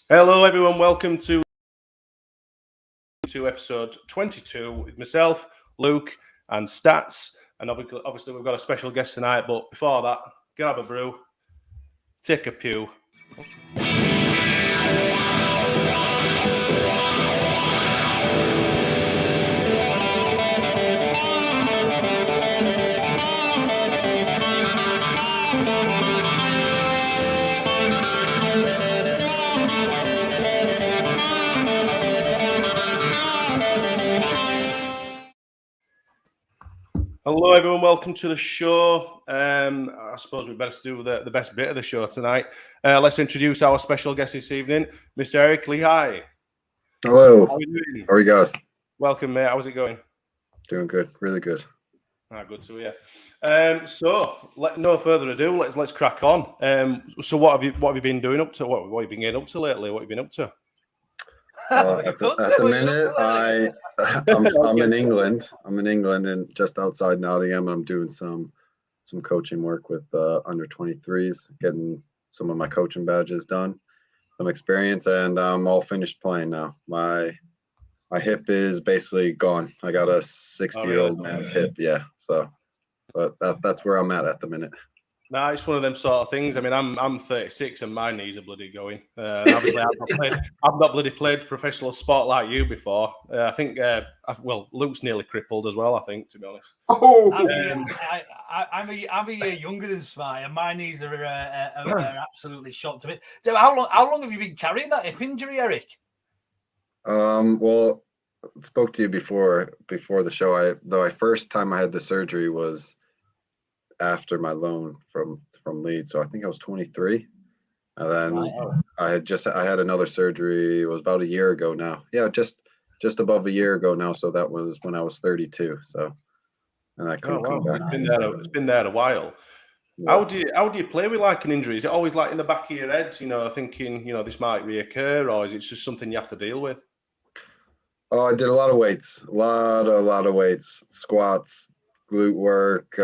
Hello, everyone. Welcome to episode 22 with myself, Luke, and Stats. And obviously, we've got a special guest tonight. But before that, grab a brew, take a pew. Hello, everyone. Welcome to the show. I suppose we better do the best bit of the show tonight. Let's introduce our special guest this evening, Mr. Eric Lichaj. Hello. How are you doing? How are you guys? Welcome, mate. How's it going? Doing good. Really good. Good to hear. So, no further ado, let's crack on. So, what have you been doing up to? What have you been getting up to lately? What have you been up to? At the minute, I'm in England. I'm in England and just outside Nottingham. I'm doing some coaching work with under 23s, getting some of my coaching badges done, some experience, and I'm all finished playing now. My hip is basically gone. I got a 60-year-old man's hip. Yeah. So, but that's where I'm at the minute. Nah, it's one of them sort of things. I mean, I'm 36 and my knees are bloody going. Obviously, I've not bloody played professional sport like you before. I think, Luke's nearly crippled as well, I think, to be honest. I'm a year younger than Smy, and my knees are absolutely shot to it. So how long have you been carrying that hip injury, Eric? Well, I spoke to you before the show. The first time I had the surgery was after my loan from Leeds, so I think I was 23, and then I had another surgery. It was about a year ago now. Yeah, just above a year ago now. So that was when I was 32. So, and I couldn't come back. It's been there a while. Yeah. How do you play with like an injury? Is it always like in the back of your head, thinking this might reoccur, or is it just something you have to deal with? Oh, I did a lot of weights, a lot of weights, squats, glute work,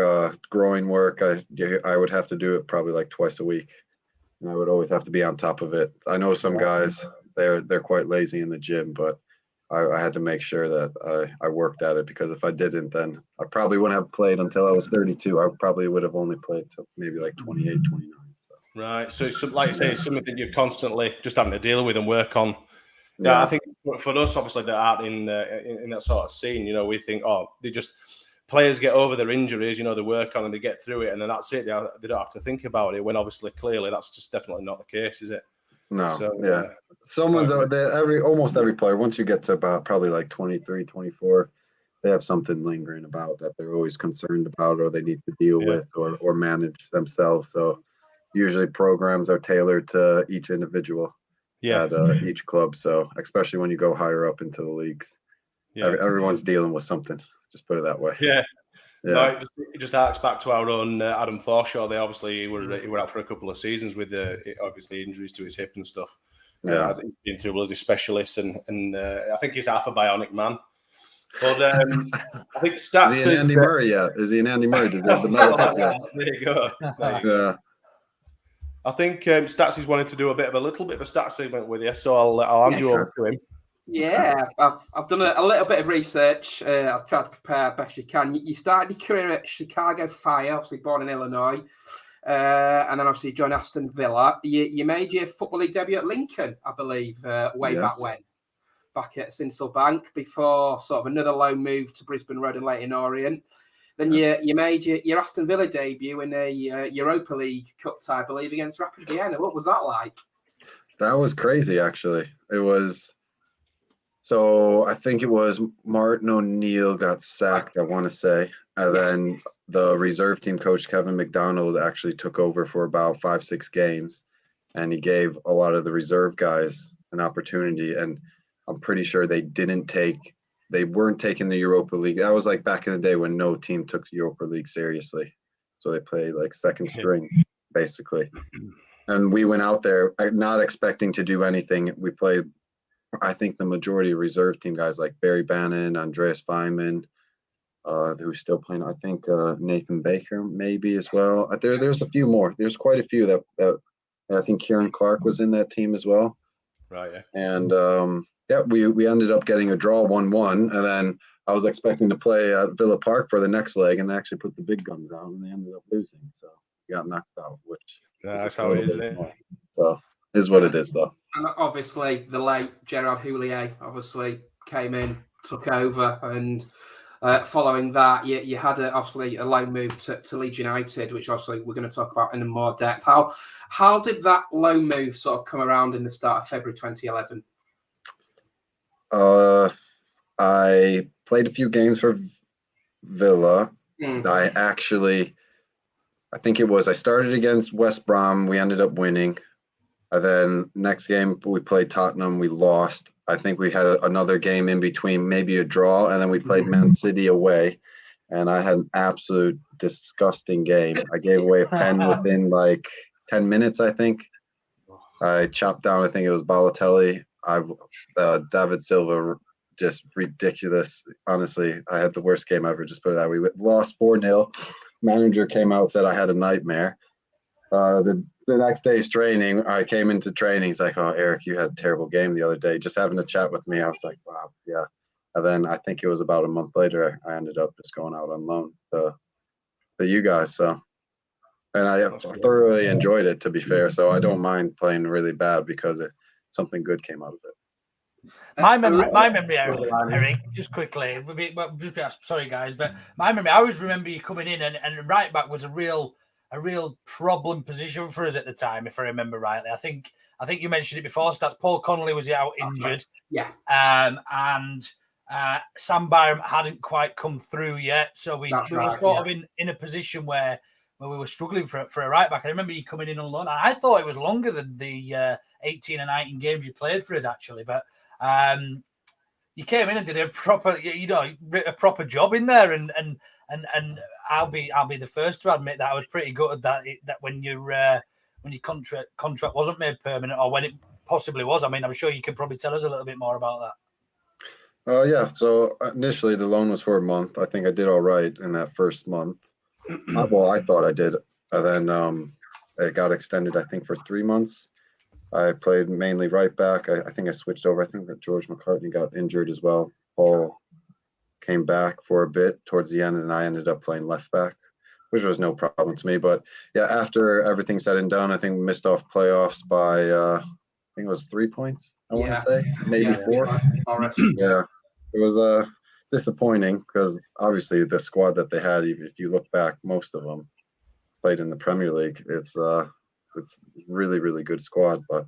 groin work. I would have to do it probably like twice a week, and I would always have to be on top of it. I know some guys they're quite lazy in the gym, but I had to make sure that I worked at it, because if I didn't, then I probably wouldn't have played until I was 32. I probably would have only played till maybe like 28, 29. So. Right. So it's like you say, it's something that you're constantly just having to deal with and work on. Yeah, I think for us, obviously, that aren't in that sort of scene, we think, players get over their injuries, they work on and they get through it, and then that's it. They don't have to think about it. When obviously, clearly, that's just definitely not the case, is it? No. So, yeah. Someone's out there. Almost every player, once you get to about probably like 23, 24, they have something lingering about that they're always concerned about, or they need to deal with, or manage themselves. So usually programs are tailored to each individual. At each club. So especially when you go higher up into the leagues, everyone's dealing with something. Just put it that way. Yeah. No, it just harks back to our own Adam Forshaw. They obviously were out for a couple of seasons with obviously injuries to his hip and stuff. I think he's been through bloody specialists, and I think he's half a bionic man. But I think Stats is he an Andy Murray yet? Is he an Andy Murray? Does he have the metal hip yet? There you go. Yeah. I think Stats is wanting to do a little bit of a stats segment with you, so I'll hand you over to him. Yeah, I've done a little bit of research. I've tried to prepare best you can. You started your career at Chicago Fire, obviously born in Illinois, and then obviously you joined Aston Villa. You made your Football League debut at Lincoln, I believe, back at Sinsel Bank, before sort of another loan move to Brisbane Road and Leyton Orient. Then you made your Aston Villa debut in a Europa League Cup tie, I believe, against Rapid Vienna. What was that like? That was crazy, actually. It was. So I think it was Martin O'Neill got sacked, I want to say. And then the reserve team coach, Kevin McDonald, actually took over for about 5-6 games. And he gave a lot of the reserve guys an opportunity. And I'm pretty sure they weren't taking the Europa League. That was like back in the day when no team took the Europa League seriously. So they played like second string, basically. And we went out there not expecting to do anything. We played, I think, the majority of reserve team guys like Barry Bannon, Andreas Feynman, who's still playing. I think Nathan Baker maybe as well. There's a few more. There's quite a few that I think Kieran Clark was in that team as well. Right. Yeah. And we ended up getting a draw 1-1, and then I was expecting to play at Villa Park for the next leg, and they actually put the big guns out, and they ended up losing. So we got knocked out, which that's how it is, isn't it? So is what it is, though. And obviously, the late Gerard Houllier obviously came in, took over, and following that, you had obviously a loan move to Leeds United, which obviously we're going to talk about in more depth. How did that loan move sort of come around in the start of February 2011? I played a few games for Villa. I started against West Brom. We ended up winning. And then next game we played Tottenham. We lost. I think we had another game in between, maybe a draw, and then we played Man City away. And I had an absolute disgusting game. I gave away a pen within like 10 minutes, I think. I chopped down, I think it was Balotelli. David Silva, just ridiculous. Honestly, I had the worst game ever, just put it that way. We lost 4-0. Manager came out, said I had a nightmare. The next day's training, I came into training. He's like, "Oh, Eric, you had a terrible game the other day." Just having a chat with me, I was like, "Wow, yeah." And then I think it was about a month later, I ended up just going out on loan to you guys. So, and I thoroughly enjoyed it, to be fair. So I don't mind playing really bad because something good came out of it. My memory, Eric, just quickly. Sorry, guys, but my memory, I always remember you coming in, and right back was a real problem position for us at the time, if I remember rightly. I think you mentioned it before, Stats. Paul Connolly was out injured. Yeah. And Sam Byram hadn't quite come through yet. So we were sort of in a position where we were struggling for a right back. I remember you coming in on loan. I thought it was longer than the 18 and 19 games you played for us, actually. But you came in and did a proper job in there, and I'll be the first to admit that I was pretty good at that. That when your contract wasn't made permanent, or when it possibly was. I mean, I'm sure you can probably tell us a little bit more about that. Yeah. So initially, the loan was for a month. I think I did all right in that first month. Well, I thought I did, and then it got extended. I think for 3 months. I played mainly right back. I think I switched over. I think that George McCartney got injured as well. Paul came back for a bit towards the end, and I ended up playing left back, which was no problem to me. But yeah, after everything said and done, I think we missed off playoffs by I think it was 3 points. I want to say maybe 4. Yeah, it was disappointing because obviously the squad that they had, if you look back, most of them played in the Premier League. It's really, really good squad, but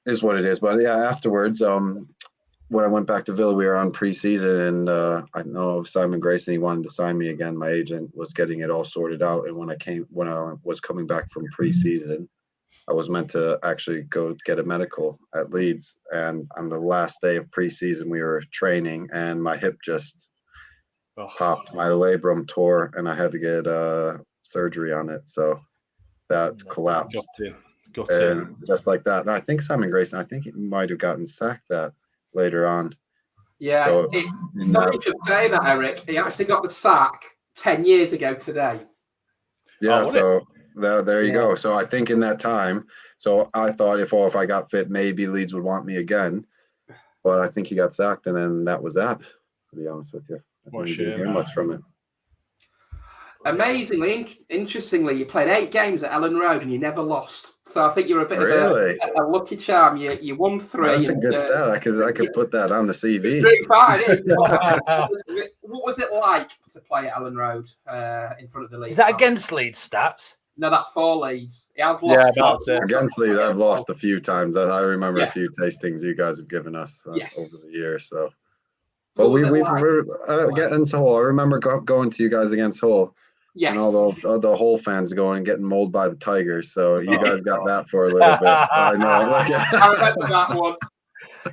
is what it is. But yeah, afterwards, when I went back to Villa, we were on preseason, and I know Simon Grayson, he wanted to sign me again. My agent was getting it all sorted out, and when I was coming back from preseason, I was meant to actually go get a medical at Leeds, and on the last day of preseason, we were training, and my hip just popped. My labrum tore, and I had to get surgery on it. So that collapsed. Got and just like that. And I think Simon Grayson, I think he might have gotten sacked that later on. Yeah, so funny you should say that, Eric. He actually got the sack 10 years ago today. Yeah, so there you go. So I think in that time, so I thought if I got fit, maybe Leeds would want me again. But I think he got sacked, and then that was that, to be honest with you. I didn't hear much from it. Amazingly, interestingly, you played 8 games at Ellen Road and you never lost. So I think you're a bit of a lucky charm. You won 3. That's a good stat. I could put that on the CV. What was it like to play at Ellen Road in front of the Leeds? Is that against Leeds stats? No, that's for Leeds. He has lost. Yeah, that's it. Against Leeds, I've lost a few times. I remember a few tastings you guys have given us over the years. So, but we're against Hull. I remember going to you guys against Hull. Yes. And all the Hull fans going and getting mauled by the Tigers. So you guys got that for a little bit. I know. I remember that one.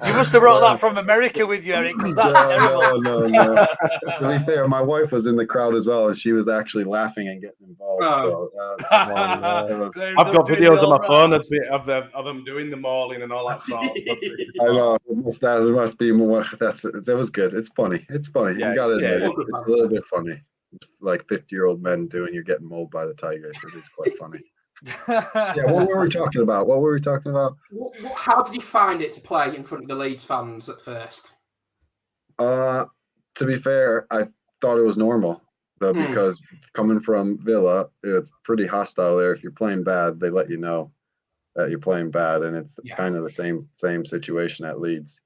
You must have brought that from America with you, Eric. That's terrible. No. To be fair, my wife was in the crowd as well, and she was actually laughing and getting involved. So I've got videos on my phone of them doing the mauling and all that sort of stuff. I know. That must be more. That was good. It's funny. It's funny. You got to admit it. It's a little bit funny. Like 50-year-old men doing, you're getting mauled by the Tigers. It is quite funny. Yeah, what were we talking about? How did you find it to play in front of the Leeds fans at first? To be fair, I thought it was normal though, because coming from Villa, it's pretty hostile there. If you're playing bad, they let you know that you're playing bad, and it's kind of the same situation at Leeds.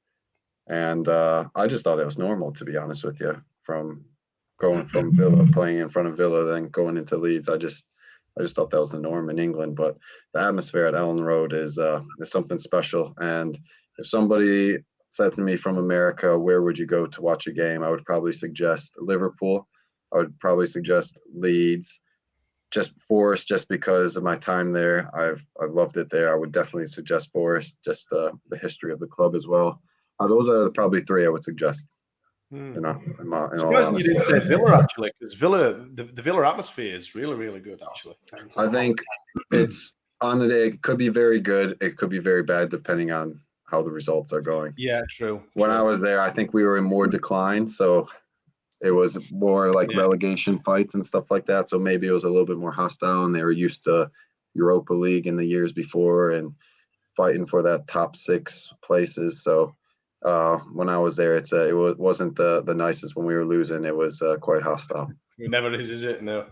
And I just thought it was normal, to be honest with you, from going from Villa, playing in front of Villa, then going into Leeds. I just thought that was the norm in England. But the atmosphere at Ellen Road is something special. And if somebody said to me from America, where would you go to watch a game? I would probably suggest Liverpool. I would probably suggest Leeds, just Forest, just because of my time there. I've loved it there. I would definitely suggest Forest, just the history of the club as well. Those are probably three I would suggest. You know, in all surprising you didn't say Villa, actually, because the Villa atmosphere is really, really good, actually. I think it's on the day. It could be very good. It could be very bad, depending on how the results are going. Yeah, true. When I was there, I think we were in more decline, so it was more like relegation fights and stuff like that. So maybe it was a little bit more hostile, and they were used to Europa League in the years before and fighting for that top 6 places. So when I was there, it wasn't the nicest when we were losing. It was quite hostile. It never is it? No.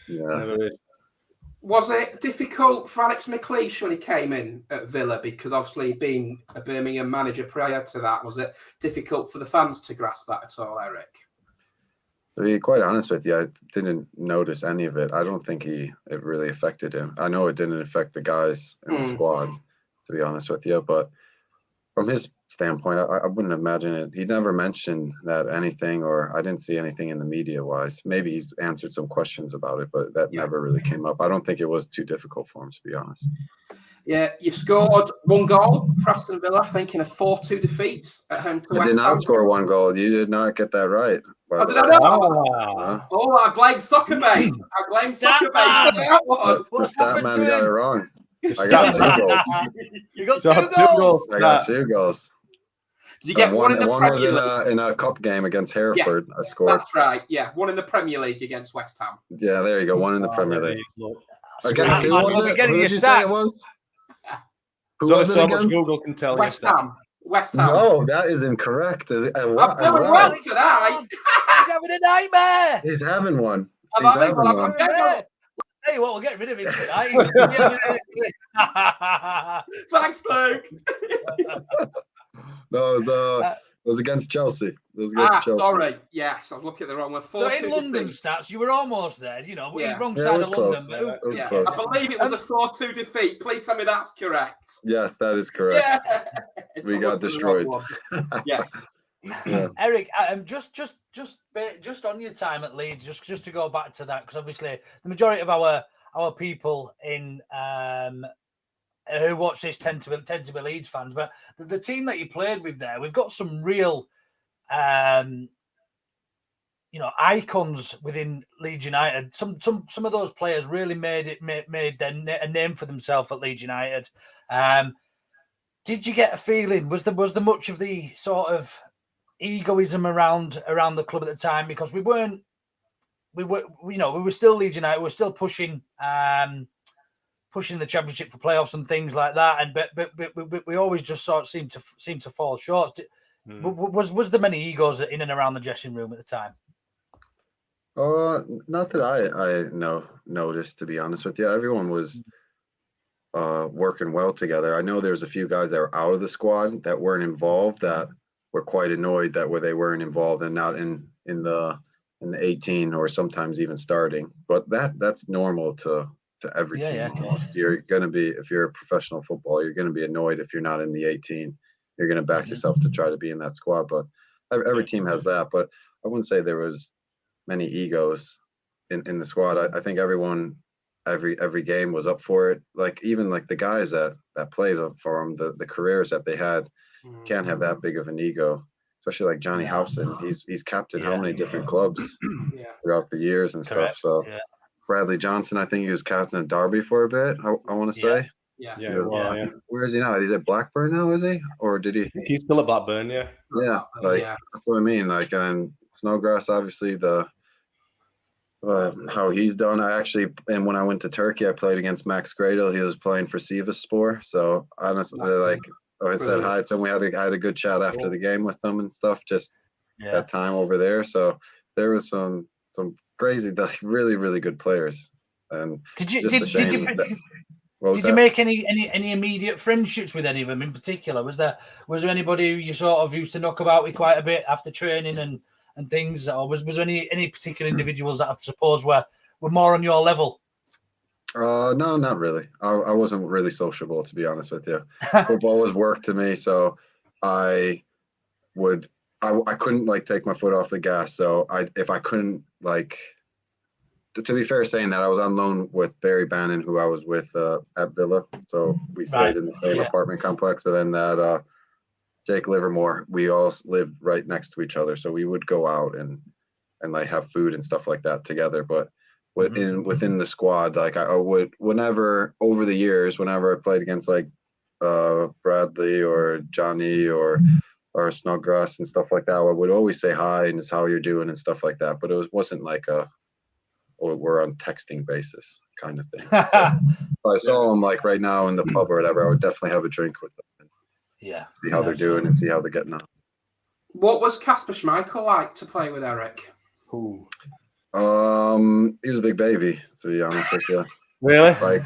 Yeah. It never is. Was it difficult for Alex McLeish when he came in at Villa? Because obviously being a Birmingham manager prior to that, was it difficult for the fans to grasp that at all, Eric? To be quite honest with you, I didn't notice any of it. I don't think it really affected him. I know it didn't affect the guys in the squad, to be honest with you. But from his standpoint, I wouldn't imagine it. He never mentioned that anything, or I didn't see anything in the media-wise. Maybe he's answered some questions about it, but that never really came up. I don't think it was too difficult for him, to be honest. Yeah, you've scored 1 goal for Aston Villa, I think, in a 4-2 defeat at home to West Ham. I did not score 1 goal. You did not get that right. Oh, did I know? Oh, I blame Soccer Base. I blame Soccer Base. The stat man got it wrong. I got 2 goals. You got 2 goals. I got 2 goals. Did you get one in the Premier League? One was in a cup game against Hereford. Yes, I scored. That's right. Yeah, one in the Premier League against West Ham. Yeah, there you go. One in the Premier League. Against who was it? Who did you say it was? Who was so much Google can tell you. West Ham. West Ham. No, that is incorrect. I've never won tonight. He's having a nightmare. He's having one. Hey, what? We'll get rid of him tonight. Thanks, Luke. No, it was against Chelsea. It was against Chelsea. Sorry. Yes, I was looking at the wrong one. So in London stats, you were almost there, you know, wrong Yeah, side of close. London. Close. I believe it was a 4-2 defeat. Please tell me that's correct. Yes, that is correct. Yeah. We got destroyed. Yes. Yeah. Eric, just on your time at Leeds, just to go back to that, because obviously the majority of our people in who watch this tend to be Leeds fans, but the team that you played with there, we've got some real icons within Leeds United. Some of those players really made a name for themselves at Leeds United. Did you get a feeling? Was there much of the sort of egoism around the club at the time? Because we were still Leeds United. We were still pushing the championship for playoffs and things like that. And but we always just sort of seemed to fall short. Was there many egos in and around the dressing room at the time? Not that I noticed, to be honest with you. Everyone was working well together. I know there's a few guys that were out of the squad that weren't involved, that were quite annoyed that they weren't involved and not in the 18 or sometimes even starting. But that's normal to every team almost. You're gonna be, if you're a professional footballer, you're gonna be annoyed if you're not in the 18. You're gonna back yourself to try to be in that squad. But every team has that. But I wouldn't say there was many egos in the squad. I think everyone every game was up for it. Like even like the guys that played for them, the careers that they had, can't have that big of an ego. Especially like Johnny Howson. He's captained how many different clubs throughout the years and stuff. So Bradley Johnson, I think he was captain of Derby for a bit. I want to say. Yeah. Where is he now? He's at Blackburn now, is he? Or did he? I think he's still at Blackburn, yeah. Yeah, that's what I mean. Like, and Snowgrass, obviously how he's done. And when I went to Turkey, I played against Max Gradle. He was playing for Sivasspor. So honestly, like I said hi to him. I had a good chat after the game with them and stuff. Just that time over there. So there was some crazy, really, really good players. And did you make any immediate friendships with any of them in particular? Was there anybody who you sort of used to knock about with quite a bit after training and things, or was there any particular individuals that I suppose were more on your level? No, not really. I wasn't really sociable, to be honest with you. Football was work to me, so I couldn't like take my foot off the gas. So if I couldn't like, to be fair, saying that I was on loan with Barry Bannon, who I was with at Villa, so we stayed in the same apartment complex, and then that Jake Livermore, we all lived right next to each other, so we would go out and like have food and stuff like that together. But within the squad, like I would, whenever over the years, whenever I played against like Bradley or Johnny or Snodgrass and stuff like that, I would always say hi and just how you're doing and stuff like that. But it wasn't like we're on texting basis kind of thing. So I saw him like right now in the pub or whatever, I would definitely have a drink with them. See how they're doing and see how they're getting on. What was Kasper Schmeichel like to play with Eric? He was a big baby, to be honest with you. Really? Like,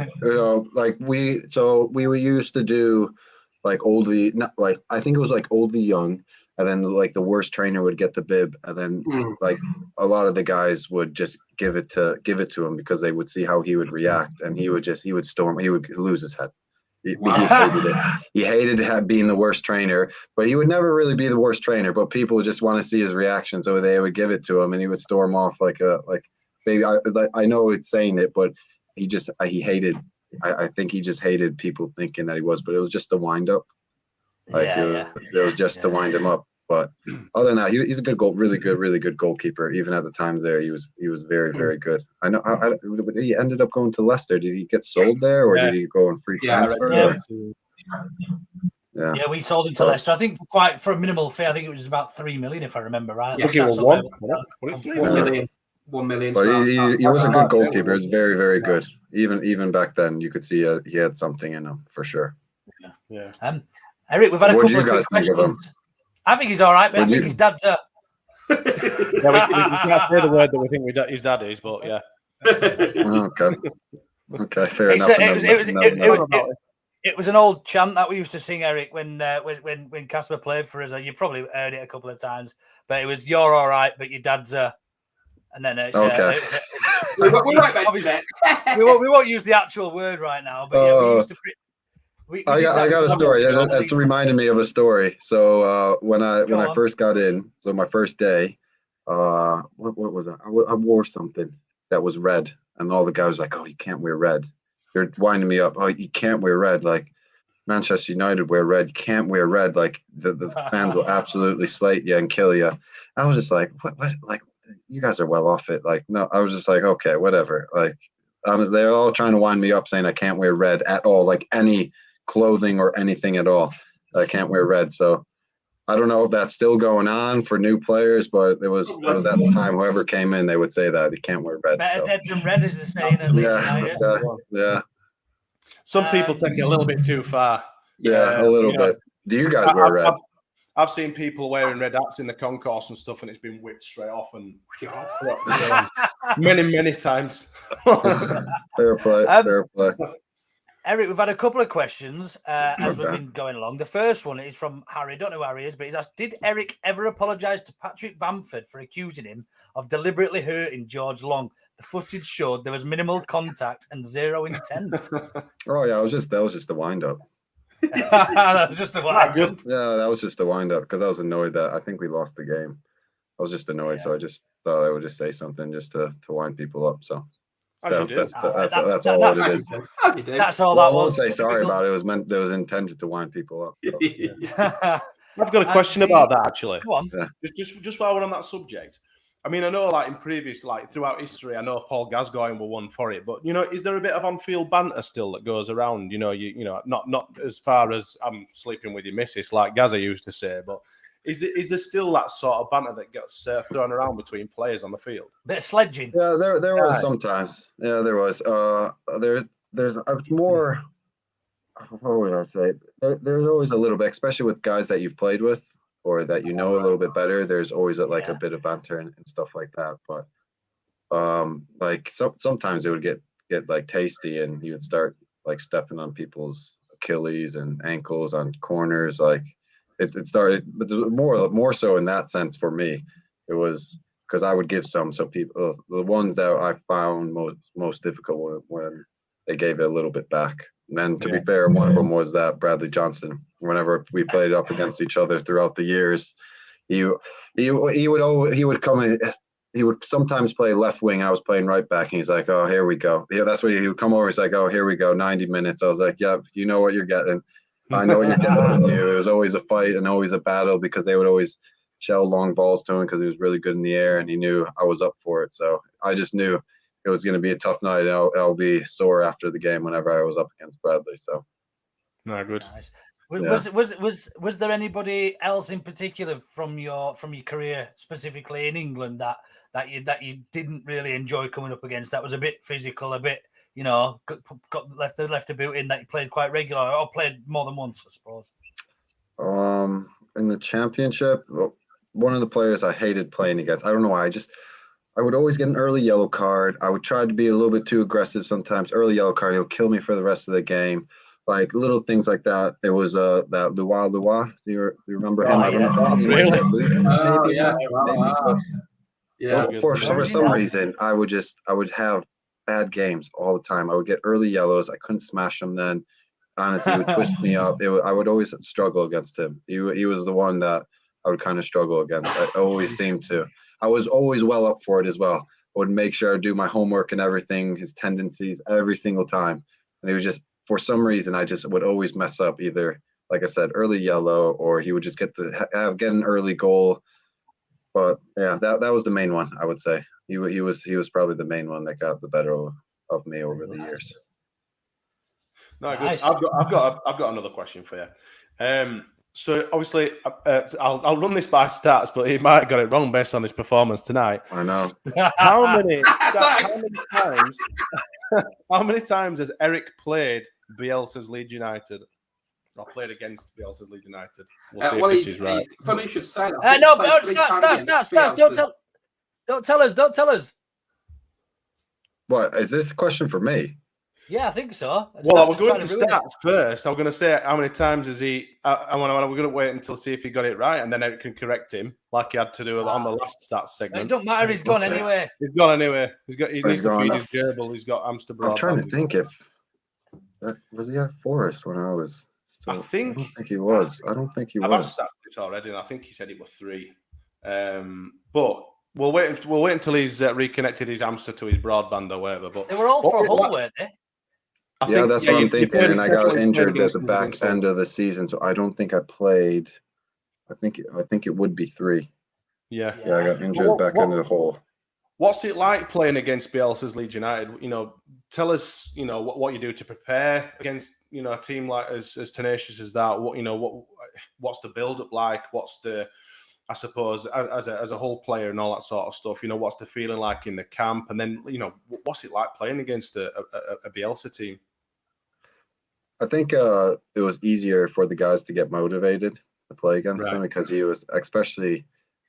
like we were used to do like old v, not like, I think it was like old v young, and then like the worst trainer would get the bib, and then like a lot of the guys would just give it to him because they would see how he would react, and he would storm, he would lose his head. He hated it. He hated being the worst trainer, but he would never really be the worst trainer. But people would just want to see his reaction, so they would give it to him, and he would storm off like baby. I know it's saying it, but he hated. I think he just hated people thinking that he was, but it was just a wind up. Like it was just to wind him up. But other than that, he's a good really good goalkeeper. Even at the time there, he was very, very good. I know. He ended up going to Leicester. Did he get sold there, or did he go on free transfer? Yeah, we sold him to Leicester. I think for a minimal fee. I think it was about 3 million, if I remember right. I think it was 1 million. 1 million. But he was a good goalkeeper. He was very, very good. Even back then, you could see he had something in him for sure. Yeah. Eric, we've had a couple of quick questions. I think he's all right, but I think his dad's we can't say the word that we think his dad is, but yeah. Okay, fair enough. It was an old chant that we used to sing, Eric, when Kasper played for us. You probably heard it a couple of times, but it was "You're all right, but your dad's a." And then it's we won't use the actual word right now, but we used to. I got a story. That's reminded me of a story. So when I first got in, so my first day, what was that? I wore something that was red, and all the guys was like, "Oh, you can't wear red." They're winding me up. "Oh, you can't wear red." Like Manchester United wear red. You can't wear red. Like the fans will absolutely slate you and kill you. I was just like, what? Like you guys are well off it. Like no, I was just like, okay, whatever. Like they're all trying to wind me up, saying I can't wear red at all. Like any clothing or anything at all. I can't wear red. So I don't know if that's still going on for new players, but it was at the time whoever came in, they would say that you can't wear red. Better dead than red is the saying. Yeah. Some people take it a little bit too far. Yeah, a little bit. Do you guys wear red? I've seen people wearing red hats in the concourse and stuff, and it's been whipped straight off and many times. Fair play. Eric, we've had a couple of questions as we've been going along. The first one is from Harry. Don't know who Harry is, but he's asked, did Eric ever apologise to Patrick Bamford for accusing him of deliberately hurting George Long? The footage showed there was minimal contact and zero intent. Oh, yeah, that was just a wind-up. That was just a wind-up. Yeah, that was just a wind-up because I was annoyed that I think we lost the game. I was just annoyed, so I just thought I would just say something just to wind people up, so... That's all it is. That's all that was. I won't say sorry about it. It was intended to wind people up. So, yeah. I've got a question about that actually. Go on. Yeah. Just while we're on that subject. I mean, I know like in previous, like throughout history, I know Paul Gascoigne were one for it, but is there a bit of on-field banter still that goes around? Not as far as I'm sleeping with your missus, like Gazza used to say, but is there still that sort of banter that gets thrown around between players on the field? Bit of sledging. Yeah, there was sometimes. Yeah, there was. There's more. What would I say? There's always a little bit, especially with guys that you've played with or that you know a little bit better. There's always a bit of banter and stuff like that. But like sometimes it would get like tasty, and you would start like stepping on people's Achilles and ankles on corners. Like it started, but more so in that sense for me. It was because I would give some, so people, the ones that I found most difficult when they gave it a little bit back. And then to be fair, one of them was that Bradley Johnson. Whenever we played up against each other throughout the years, he would come in. He would sometimes play left wing. I was playing right back, and he's like, "Oh, here we go." Yeah, that's what he would come over. He's like, "Oh, here we go, 90 minutes." I was like, "Yeah, you know what you're getting. I know what you're getting from you." It was always a fight and always a battle because they would always shell long balls to him because he was really good in the air, and he knew I was up for it. So I just knew it was going to be a tough night, and I'll be sore after the game whenever I was up against Bradley. So, no, good. Nice. Was there anybody else in particular from your career, specifically in England, that you didn't really enjoy coming up against? That was a bit physical, a bit, got left a boot in, that you played quite regular or played more than once, I suppose. In the championship, one of the players I hated playing against. I don't know why. I would always get an early yellow card. I would try to be a little bit too aggressive sometimes. Early yellow card, it would kill me for the rest of the game. Like little things like that. There was that Lichaj. Do you remember him? Oh, I don't know. Really? Maybe for some reason, I would have bad games all the time. I would get early yellows. I couldn't smash them then. Honestly, he would twist me up. I would always struggle against him. He was the one that I would kind of struggle against. I always seemed to. I was always well up for it as well. I would make sure I do my homework and everything, his tendencies every single time. And it was just, for some reason, I just would always mess up either, like I said, early yellow, or he would just get an early goal. But yeah, that was the main one, I would say. He was probably the main one that got the better of me over the years. No, nice. I've got another question for you. So obviously, I'll run this by stats, but he might have got it wrong based on his performance tonight. I know. How many times has Eric played Bielsa's Leeds United, or played against Bielsa's Leeds United? We'll see if this is right. Funny you should say that. No, stats. Don't tell us. What is this a question for me? Yeah, I think so. Well, we're going to stats first. I'm going to say how many times has he. We're going to wait until see if he got it right, and then Eric can correct him, like he had to do on the last stats segment. It don't matter. He's gone anyway. He's gone anyway. He needs to feed his gerbil. He's got hamster broadband. I'm trying to think was he at Forest when I was. I don't think he was. I don't think he was. I've asked stats this already, and I think he said it was 3. But we'll wait until he's reconnected his hamster to his broadband or whatever. But they were all for Hull, weren't they? That's what I'm thinking. And I got injured at the back end of the season, so I don't think I played. I think it would be 3. Yeah, I got injured back end of the hole. What's it like playing against Bielsa's Leeds United? Tell us, what you do to prepare against, a team like as tenacious as that. What's the build up like? What's the, I suppose, as a whole player and all that sort of stuff. What's the feeling like in the camp, and then what's it like playing against a Bielsa team? I think it was easier for the guys to get motivated to play against him because he was, especially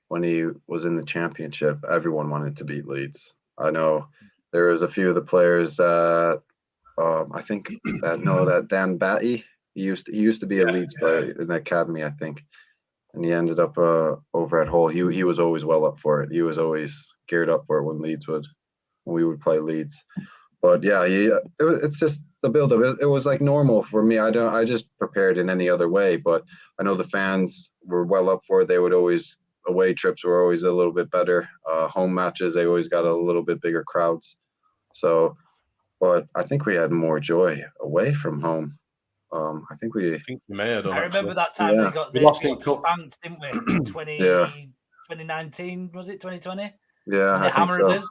when he was in the championship, everyone wanted to beat Leeds. I know there was a few of the players that I think that Dan Batty, he used to be a Leeds player in the academy, I think, and he ended up over at Hull. He was always well up for it. He was always geared up for it when we would play Leeds. But yeah, it's just the build-up. It was like normal for me. I just prepared in any other way. But I know the fans were well up for it. They would always, away trips were always a little bit better. Home matches, they always got a little bit bigger crowds. So, but I think we had more joy away from home. I think we may have done. I remember that time we got spanked, didn't we? 2019, was it 2020? Yeah, they hammered us.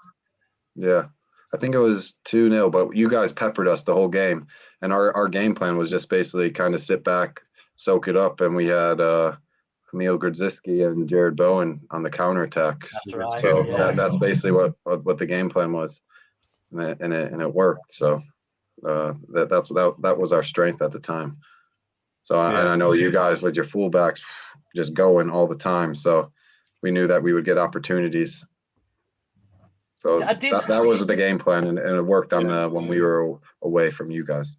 Yeah. I think it was 2-0, but you guys peppered us the whole game. And our game plan was just basically kind of sit back, soak it up. And we had Kamil Grzycki and Jared Bowen on the counterattack. That's right. So Yeah. that's basically what the game plan was, and it worked. So that was our strength at the time. So and I know you guys with your fullbacks just going all the time. So we knew that we would get opportunities. So that was the game plan, and it worked on when we were away from you guys.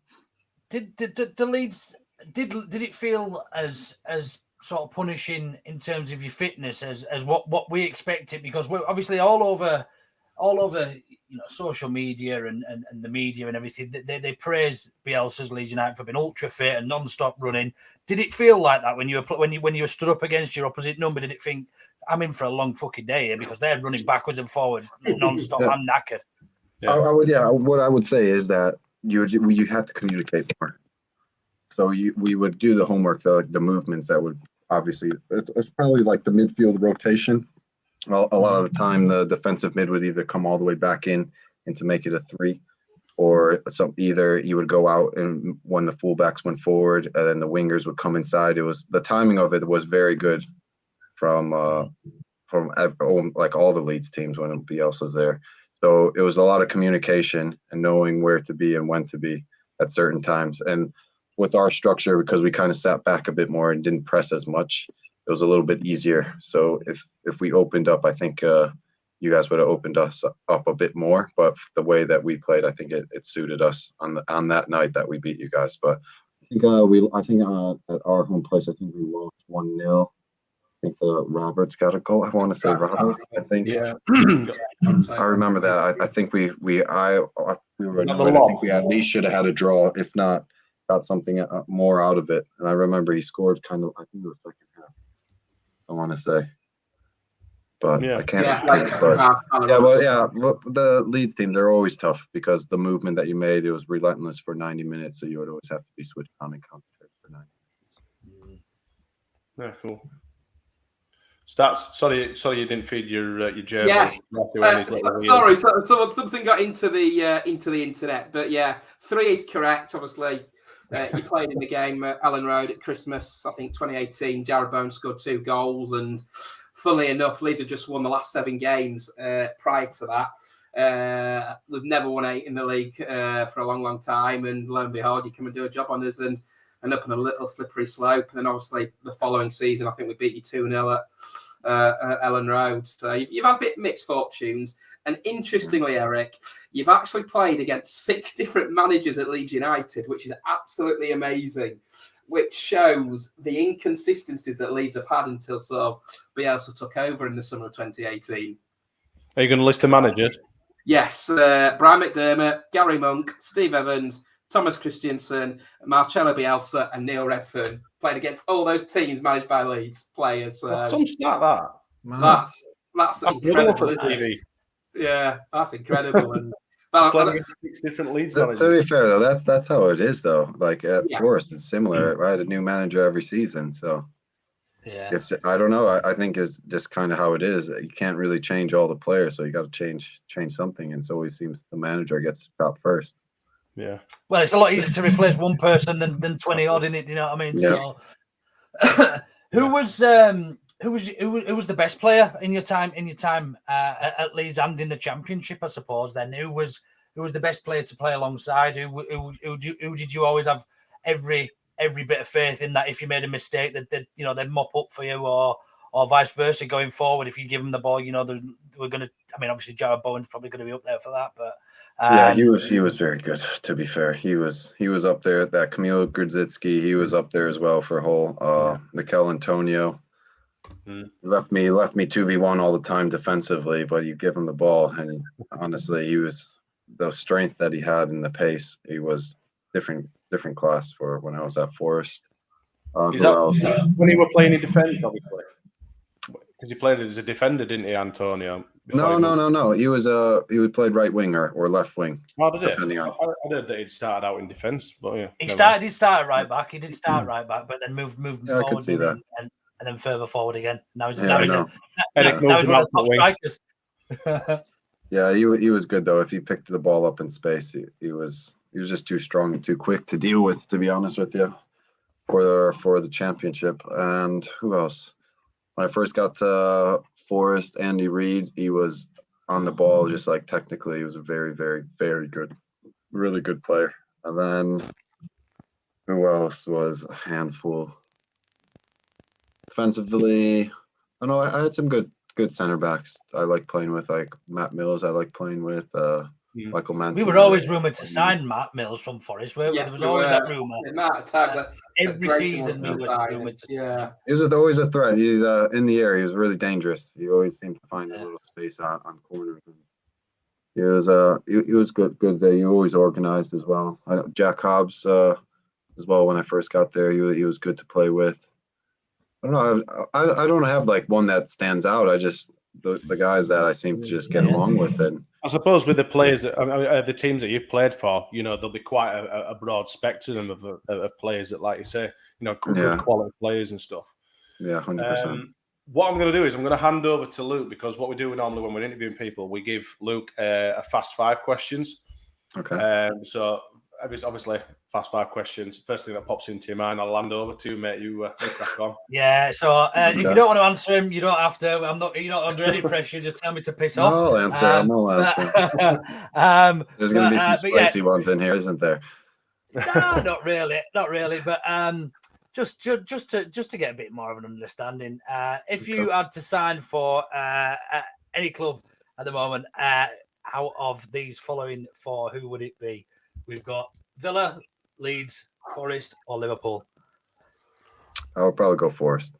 Did the Leeds did it feel as sort of punishing in terms of your fitness as what we expected? Because we're obviously all over social media and the media and everything. They praise Bielsa's Leeds United for being ultra fit and non-stop running. Did it feel like that when you were stood up against your opposite number? Did it think, I'm in for a long fucking day here because they're running backwards and forwards non-stop? Yeah. I'm knackered. Yeah. What I would say is that you have to communicate more. So we would do the homework, the movements that would obviously, it's probably like the midfield rotation. Well, a lot of the time, the defensive mid would either come all the way back in and to make it a 3, or either you would go out and when the fullbacks went forward, and then the wingers would come inside. It was the timing of it was very good from like all the Leeds teams when Bielsa's there. So it was a lot of communication and knowing where to be and when to be at certain times. And with our structure, because we kind of sat back a bit more and didn't press as much, it was a little bit easier. So if we opened up, I think you guys would have opened us up a bit more. But the way that we played, I think it suited us on that night that we beat you guys. But I think at our home place, I think we lost 1-0. I think the Roberts got a goal. I want to say Roberts. I think. Yeah. I remember that. I think we were. I think we at least should have had a draw, if not got something more out of it. And I remember he scored I think it was second half. I want to say, but I can't. The Leeds team, they're always tough because the movement that you made, it was relentless for 90 minutes. So you would always have to be switched on and concentrate for 90 minutes. Yeah, cool. Stats. Sorry, you didn't feed your German. Yeah. Sorry. So something got into the internet, but yeah, 3 is correct. Obviously, you played in the game at Ellen Road at Christmas, I think 2018. Jared Bowen scored 2 goals, and funnily enough, Leeds had just won the last 7 games prior to that. We've never won 8 in the league for a long, long time, and lo and behold, you come and do a job on us and up on a little slippery slope. And then obviously the following season, I think we beat you 2-0 at Ellen Road. So you've had a bit mixed fortunes. And interestingly, Eric, you've actually played against 6 different managers at Leeds United, which is absolutely amazing, which shows the inconsistencies that Leeds have had until sort of Bielsa took over in the summer of 2018. Are you going to list the managers? Yes. Brian McDermott, Gary Monk, Steve Evans, Thomas Christiansen, Marcelo Bielsa, and Neil Redfern played against all those teams managed by Leeds players. Some start that. That's incredible. Yeah, that's incredible. And playing against 6 different Leeds managers. To be fair, though, that's how it is, though. Like at Forest, it's similar, right? A new manager every season, so I don't know. I think it's just kind of how it is. You can't really change all the players, so you got to change something, and it always seems the manager gets the top first. Yeah. Well, it's a lot easier to replace one person than 20 odd in it. You know what I mean? Yeah. So, who was the best player in your time at Leeds and in the Championship? I suppose. Then who was the best player to play alongside? Who did you always have every bit of faith in that if you made a mistake that they'd mop up for you, or vice versa going forward? If you give them the ball, we're going to. I mean, obviously, Jared Bowen's probably going to be up there for that, but he was very good. To be fair, he was up there. That Kamil Grzycki, he was up there as well for whole. Mikel Antonio left me 2v1 all the time defensively, but you give him the ball, and honestly, he was the strength that he had and the pace. He was different class for when I was at Forest. Is that when he were playing in defence, obviously? Because he played as a defender, didn't he, Antonio? No. He would play right wing or left wing. Oh, did it? I heard that he'd started out in defence, but yeah. He started right back. He did start right back, but then moved forward. I could see that. And then further forward again. Now he's one of the top strikers. Yeah, he was good though. If he picked the ball up in space, he was just too strong and too quick to deal with. To be honest with you, for the Championship. And who else? when I first got to Forest, Andy Reid, he was on the ball, just like technically, he was a very, very, very good, really good player. And then who else was a handful? Defensively, I know I had some good center backs. I like playing with, like Matt Mills. I like playing with Michael Manson. We were always rumoured to sign Matt Mills from Forest, weren't we? There was always that rumour. Every season we were rumoured to. Yeah. He was always a threat. He's in the air. He was really dangerous. He always seemed to find a little space on corners. He was good. He always organized as well. Jack Hobbs as well. When I first got there, he was good to play with. I don't know. I don't have like one that stands out. I just the guys that I seem to just get along with. And I suppose with the players, the teams that you've played for, there'll be quite a broad spectrum of players that, like you say, good quality players and stuff. Yeah, 100%. What I'm going to do is I'm going to hand over to Luke, because what we do normally when we're interviewing people, we give Luke a fast 5 questions. Okay. So obviously, fast 5 questions. First thing that pops into your mind, I'll hand over to mate. You crack on. Yeah. So if you don't want to answer him, you don't have to. You're not under any pressure. Just tell me to piss off. I'll answer. I'll answer. There's going to be some spicy ones in here, isn't there? No, not really. But just to get a bit more of an understanding, if you had to sign for any club at the moment, out of these following 4, who would it be? We've got Villa, Leeds, Forest, or Liverpool. I'll probably go Forest.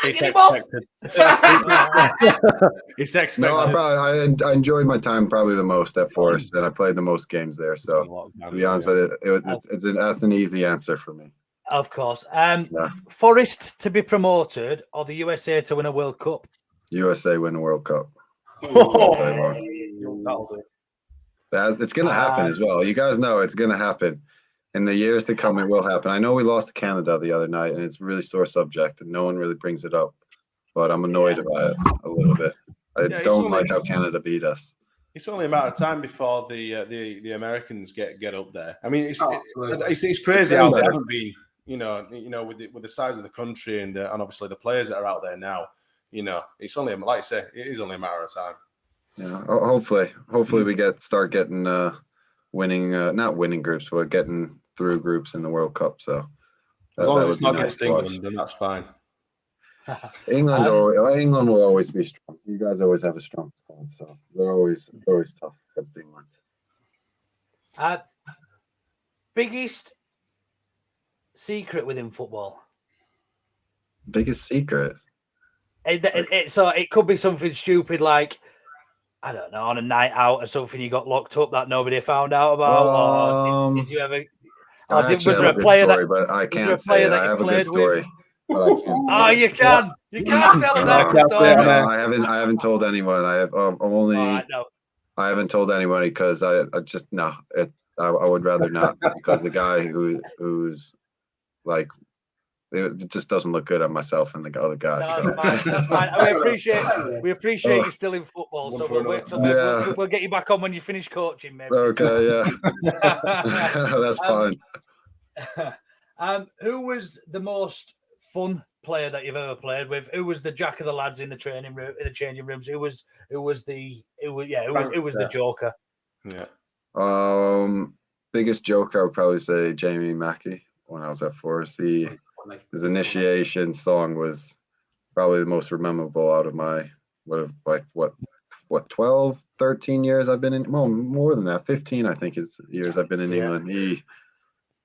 It's expected. It's expected. No, I enjoyed my time probably the most at Forest, and I played the most games there. So to be honest with you, that's an easy answer for me. Of course. Forest to be promoted, or the USA to win a World Cup? USA win a World Cup. It's going to happen as well. You guys know it's going to happen. In the years to come, it will happen. I know we lost to Canada the other night, and it's a really sore subject, and no one really brings it up. But I'm annoyed about it a little bit. I don't like how Canada beat us. It's only a matter of time before the Americans get up there. I mean, it's crazy how they haven't been. With the size of the country and obviously the players that are out there now. It's only, like I say, it is only a matter of time. Yeah, hopefully we start getting winning, not winning groups, but getting through groups in the World Cup. So as long as it's not against England, then that's fine. England will always be strong. You guys always have a strong squad, so they're always tough against England. Biggest secret within football? Biggest secret? So it could be something stupid like, I don't know, on a night out or something you got locked up that nobody found out about. Or did you ever? Was there a player that? But I can't say it. I have a good story, but I can't. Oh, you can. You can't tell us that story. No, I haven't told anyone. I have only. I haven't told anybody because I just no. I would rather not, because the guy who's like. It just doesn't look good on myself and the other guys. No, that's fine. We appreciate you still in football, so we'll wait till we'll get you back on when you finish coaching, maybe. Okay, yeah. That's fine. Who was the most fun player that you've ever played with? Who was the jack of the lads in the training room, in the changing rooms? Who was the joker? Yeah. Biggest joker, I would probably say Jamie Mackey when I was at Forest. His initiation song was probably the most memorable out of my 12, 13 years I've been in. Well, more than that, 15 I think is years I've been in England.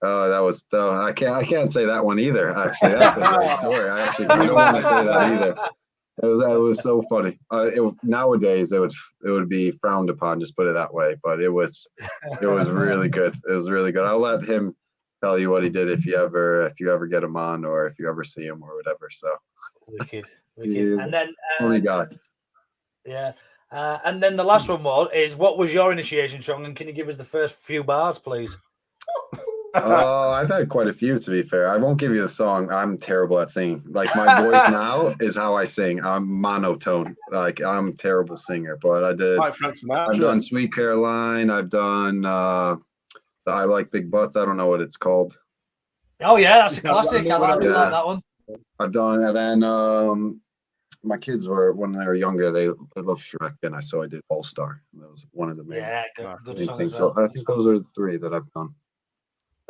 I can't say that one either. Actually, that's a great story. I actually don't want to say that either. It was so funny. Nowadays it would be frowned upon, just put it that way. But it was really good. It was really good. I'll let him tell you what he did if you ever get him on, or if you ever see him or whatever. So wicked. And then only God. Yeah. And then the last one is what was your initiation song, and can you give us the first few bars, please? I've had quite a few, to be fair. I won't give you the song. I'm terrible at singing. Like, my voice now is how I sing. I'm monotone. Like, I'm a terrible singer. But I've done Sweet Caroline. I've done I Like Big Butts. I don't know what it's called. Oh yeah, that's a classic. I like that one. I've done, and then my kids were, when they were younger, they loved Shrek, and so I did All Star. That was one of the main, good main song things. as well. So I think those are the 3 that I've done.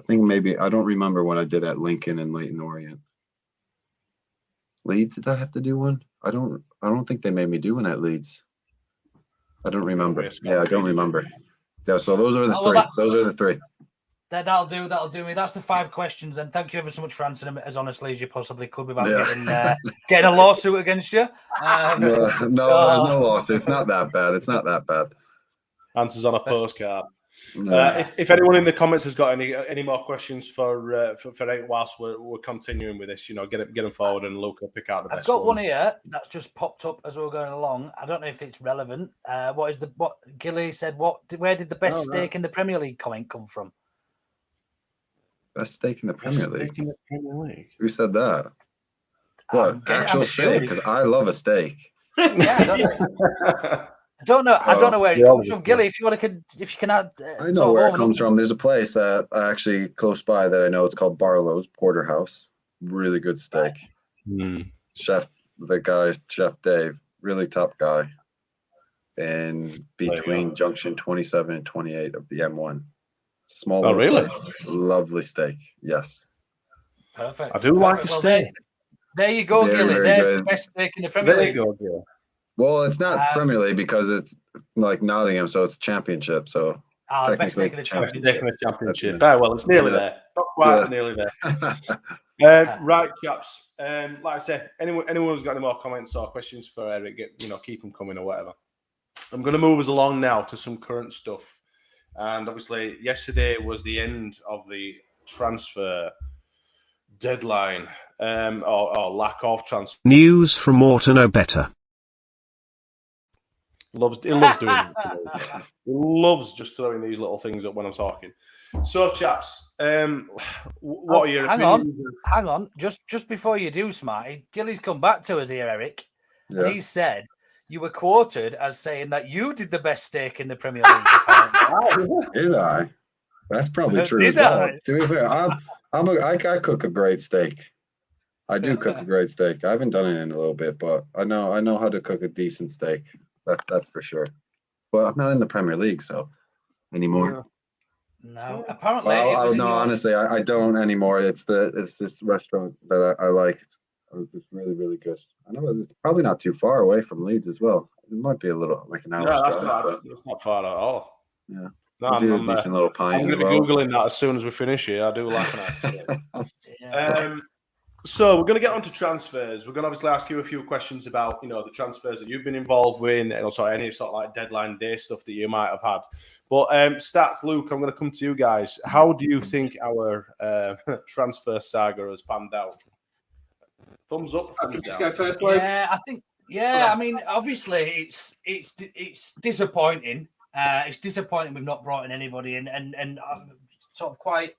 I think maybe I don't remember when I did at Lincoln and Leyton Orient. Leeds, did I have to do one? I don't think they made me do one at Leeds. I don't remember. Yeah, I don't remember. Yeah, so those are the 3. Those are the 3. That'll do me. That's the 5 questions. And thank you ever so much for answering them as honestly as you possibly could without getting a lawsuit against you. No, there's no lawsuit. It's not that bad. It's not that bad. Answers on a postcard. Yeah. If anyone in the comments has got any more questions for Eric whilst we're continuing with this, get them forward, and Luke will pick out the best. I've got one here that's just popped up as we're going along. I don't know if it's relevant. What Gilly said? Where did the best steak in the Premier League comment come from? Best steak in the Premier League. Who said that? What, actual steak? Because I love a steak. Yeah, I don't know where it comes from. Gilly, if you can add. I know where it comes from. There's a place actually close by that I know. It's called Barlow's Porterhouse. Really good steak. Chef Dave, really top guy. And between junction 27 and 28 of the M1. Small place. Lovely steak. Yes. Perfect. I do like a steak. There you go, Gilly. There's the best steak in the Premier League. There you go, Gilly. Well, it's not Premier League because it's like Nottingham, so it's Championship. So technically, it's Championship. Well, it's nearly there. Not quite, but nearly there. Right, chaps. Like I said, anyone who's got any more comments or questions for Eric, keep them coming or whatever. I'm going to move us along now to some current stuff. And obviously, yesterday was the end of the transfer deadline, or lack of transfer. News from Morton O'Better. He loves doing it. He loves just throwing these little things up when I'm talking. So, chaps, what are your opinions? Hang on. Just before you do, Smarty, Gilly's come back to us here, Eric. Yeah. And he said you were quoted as saying that you did the best steak in the Premier League. Did I? That's probably true as well. To be fair, I cook a great steak. I do cook a great steak. I haven't done it in a little bit, but I know how to cook a decent steak. That's for sure. But I'm not in the Premier League anymore. No, apparently. Honestly, I don't anymore. It's this restaurant that I like. It's really, really good. I know it's probably not too far away from Leeds as well. It might be a little like an hour. That's not far at all. Yeah. No, I'm a decent little pint. I'm going to be Googling that as soon as we finish here. I do like that. So we're going to get on to transfers. We're going to obviously ask you a few questions about, the transfers that you've been involved with, and also any sort of like deadline day stuff that you might have had. But Stats, Luke, I'm going to come to you guys. How do you think our transfer saga has panned out? Thumbs up. Thumbs down. Go first, Luke. Yeah, I think. Yeah, I mean, obviously, it's disappointing. It's disappointing we've not brought in anybody, and sort of quite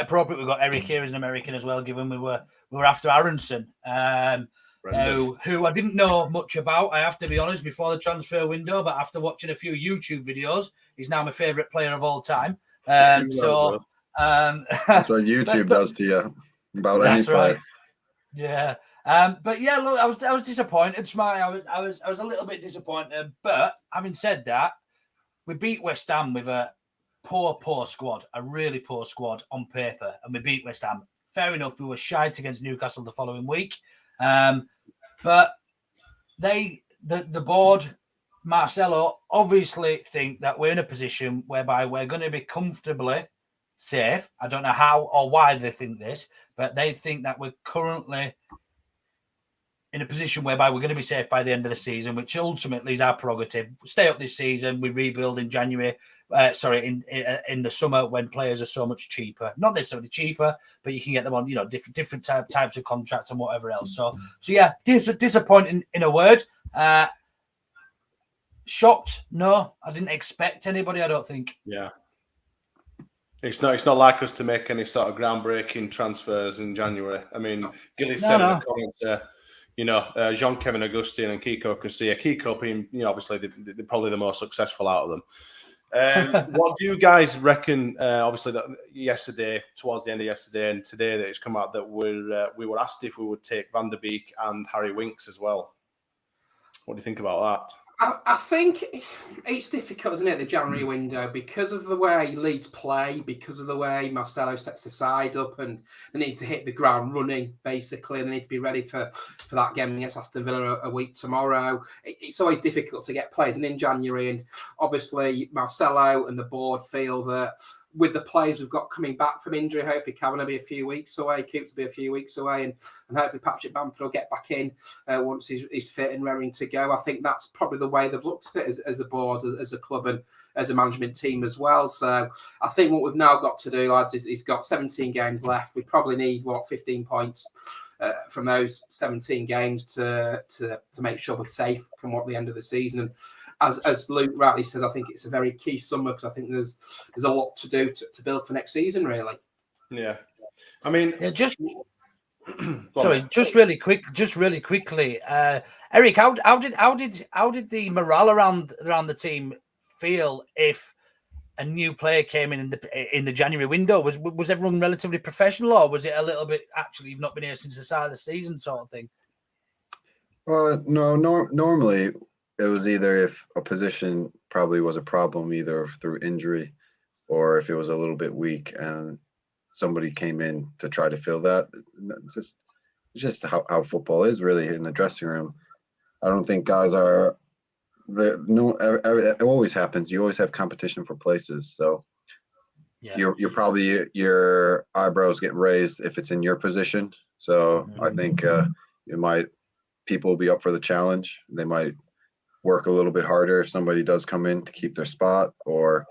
appropriate. We've got Eric here as an American as well, given we were after Aronson, who I didn't know much about. I have to be honest before the transfer window, but after watching a few YouTube videos, he's now my favourite player of all time. That's what YouTube does to you about any player. Right. Yeah. But yeah, look, I was disappointed. Smart. I was a little bit disappointed. But having said that, we beat West Ham with a poor squad, a really poor squad on paper, and we beat West Ham. Fair enough, we were shite against Newcastle the following week, but the board, Marcelo, obviously think that we're in a position whereby we're going to be comfortably safe. I don't know how or why they think this, but they think that we're currently in a position whereby we're going to be safe by the end of the season, which ultimately is our prerogative. Stay up this season, we rebuild in January. In the summer when players are so much cheaper. Not necessarily cheaper, but you can get them on, different types of contracts and whatever else. So yeah, disappointing in a word. Shocked? No, I didn't expect anybody. I don't think. Yeah. It's not like us to make any sort of groundbreaking transfers in January. I mean, Gilly said in the comments, Jean-Kevin Augustin and Kiko Casilla. Kiko being, obviously, they're probably the most successful out of them. What do you guys reckon? Obviously, that yesterday, towards the end of yesterday, and today that it's come out that we were asked if we would take Van der Beek and Harry Winks as well. What do you think about that? I think it's difficult, isn't it, the January window, because of the way Leeds play, because of the way Marcelo sets the side up, and they need to hit the ground running, basically, and they need to be ready for that game against Aston Villa a week tomorrow. It's always difficult to get players in January, and obviously Marcelo and the board feel that with the players we've got coming back from injury, hopefully Cavan will be a few weeks away, Coops will be a few weeks away, and hopefully Patrick Bamford will get back in once he's fit and raring to go. I think that's probably the way they've looked at it as a board, as a club, and as a management team as well. So I think what we've now got to do, lads, is he's got 17 games left. We probably need, 15 points from those 17 games to make sure we're safe come what the end of the season. And as Luke rightly says, I think it's a very key summer, because I think there's a lot to do to build for next season, really. Yeah, I mean, just really quickly, Eric, how did the morale around the team feel if a new player came in the January window? Was everyone relatively professional, or was it a little bit, actually, you've not been here since the start of the season sort of thing? No, normally it was either if a position probably was a problem, either through injury or if it was a little bit weak and somebody came in to try to fill that. Just how football is really in the dressing room. I don't think guys are there. No, it always happens. You always have competition for places. So yeah, you're probably, your eyebrows get raised if it's in your position. So I think people will be up for the challenge. They might work a little bit harder if somebody does come in to keep their spot, or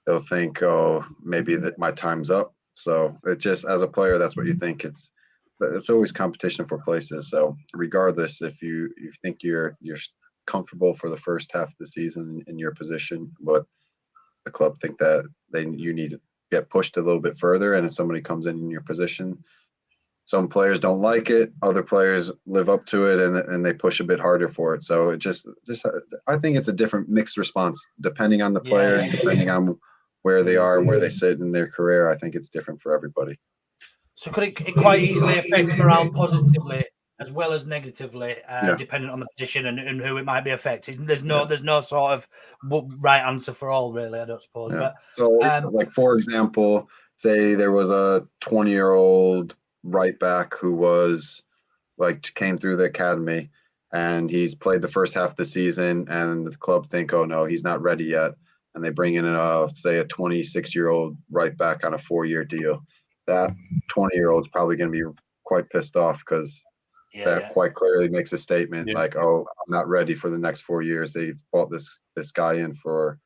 they'll think, oh, maybe that my time's up. So it just, as a player, that's what you think. It's always competition for places. So regardless, if you think you're comfortable for the first half of the season in your position, but the club think that you need to get pushed a little bit further, and if somebody comes in your position, some players don't like it, other players live up to it, and they push a bit harder for it. So it just I think it's a different mixed response depending on the player, depending on where they are, where they sit in their career. I think it's different for everybody. So could it quite easily affect morale positively as well as negatively, depending on the position and who it might be affecting? There's no sort of right answer for all, really, I don't suppose. Yeah. But so, like, for example, say there was a 20-year-old right back who was came through the academy, and he's played the first half of the season, and the club think, oh no, he's not ready yet, and they bring in say a 26-year-old right back on a 4-year deal. That 20-year-old's probably going to be quite pissed off, because that quite clearly makes a statement like, oh, I'm not ready for the next 4 years. They bought this guy in for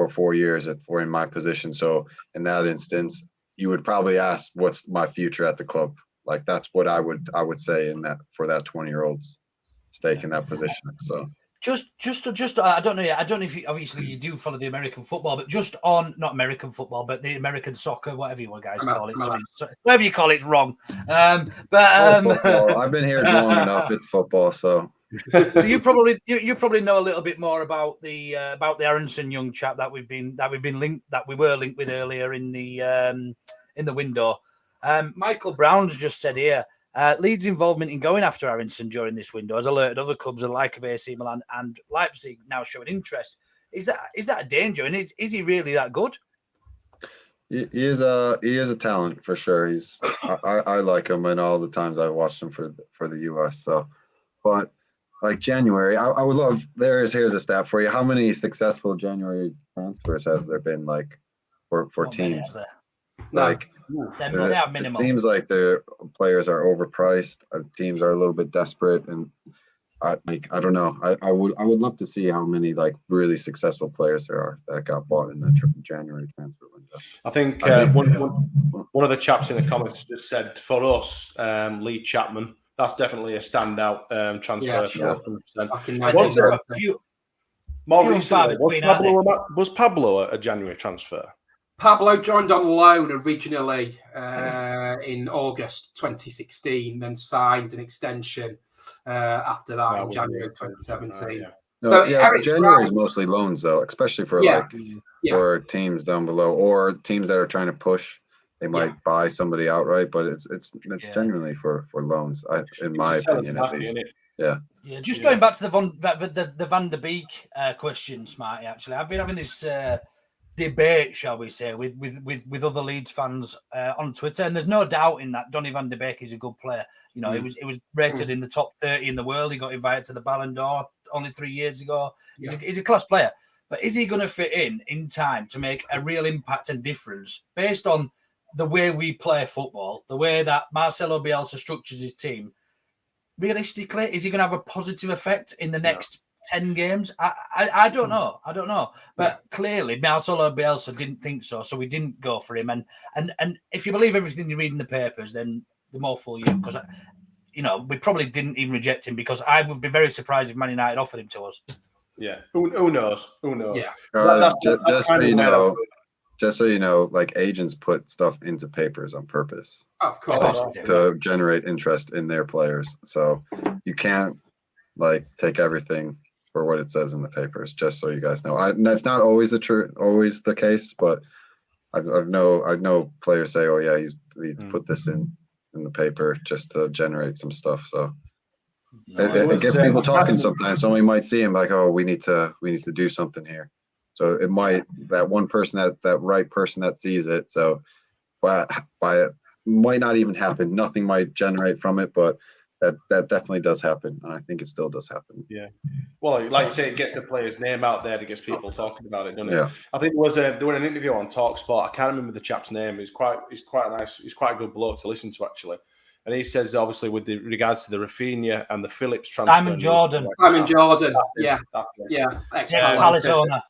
4 years for in my position. So in that instance, you would probably ask, what's my future at the club? Like, that's what I would say in that, for that 20-year-old's stake in that position. So just I don't know if you, obviously you do follow the American football, but just on, not American football, but the American soccer, whatever you guys call it. Whatever you call it's wrong. I've been here long enough. It's football, so. So you probably know a little bit more about the Aronson young chap that we were linked with earlier in the window. Michael Brown's just said here, Leeds' involvement in going after Aronson during this window has alerted other clubs alike of AC Milan and Leipzig now showing interest. Is that a danger? And is he really that good? He is a talent for sure. I like him, and all the times I've watched him for the US. So, but like January, I would love. Here's a stat for you. How many successful January transfers has there been, like, for teams? Like, it seems like the players are overpriced. Teams are a little bit desperate, and I don't know. I would love to see how many really successful players there are that got bought in the January transfer window. I think one of the chaps in the comments just said, for us, Lee Chapman. That's definitely a standout transfer. More recently, was Pablo a January transfer? Pablo joined on loan originally in August 2016, then signed an extension after that in January 2017. No, So yeah, Eric's January right. is mostly loans though, especially for Yeah. for teams down below or teams that are trying to push. They might buy somebody outright, but it's genuinely for loans. In my opinion, at least. Yeah. Yeah, just going back to the Van der Beek question, Smarty. Actually, I've been having this debate, shall we say, with other Leeds fans on Twitter, and there's no doubt in that Donny Van der Beek is a good player. You know, he was rated in the top 30 in the world. He got invited to the Ballon d'Or only 3 years ago. He's a class player, but is he going to fit in time to make a real impact and difference based on the way we play football, the way that Marcelo Bielsa structures his team? Realistically, is he going to have a positive effect in the next 10 games? I don't know. I don't know. But clearly, Marcelo Bielsa didn't think so, so we didn't go for him. And if you believe everything you read in the papers, then the more fool you. Because, we probably didn't even reject him because I would be very surprised if Man United offered him to us. Yeah. Who knows? Who knows? Yeah. Just so you know, like agents put stuff into papers on purpose. Of course. To generate interest in their players. So you can't take everything for what it says in the papers, just so you guys know. That's not always the case, but I've know players say, oh yeah, he's put this in the paper just to generate some stuff. So it gets people talking sometimes. Somebody might see him like, oh, we need to do something here. So it might that one person that right person that sees it. So by it might not even happen. Nothing might generate from it, but that definitely does happen. And I think it still does happen. Yeah. Well, like you say, it gets the player's name out there. It gets people talking about it, doesn't it? Yeah. I think there was an interview on TalkSport. I can't remember the chap's name. He's quite nice. He's quite a good bloke to listen to, actually. And he says, obviously, with regards to the Rafinha and the Phillips transfer. Simon Jordan. Yeah. Palace owner.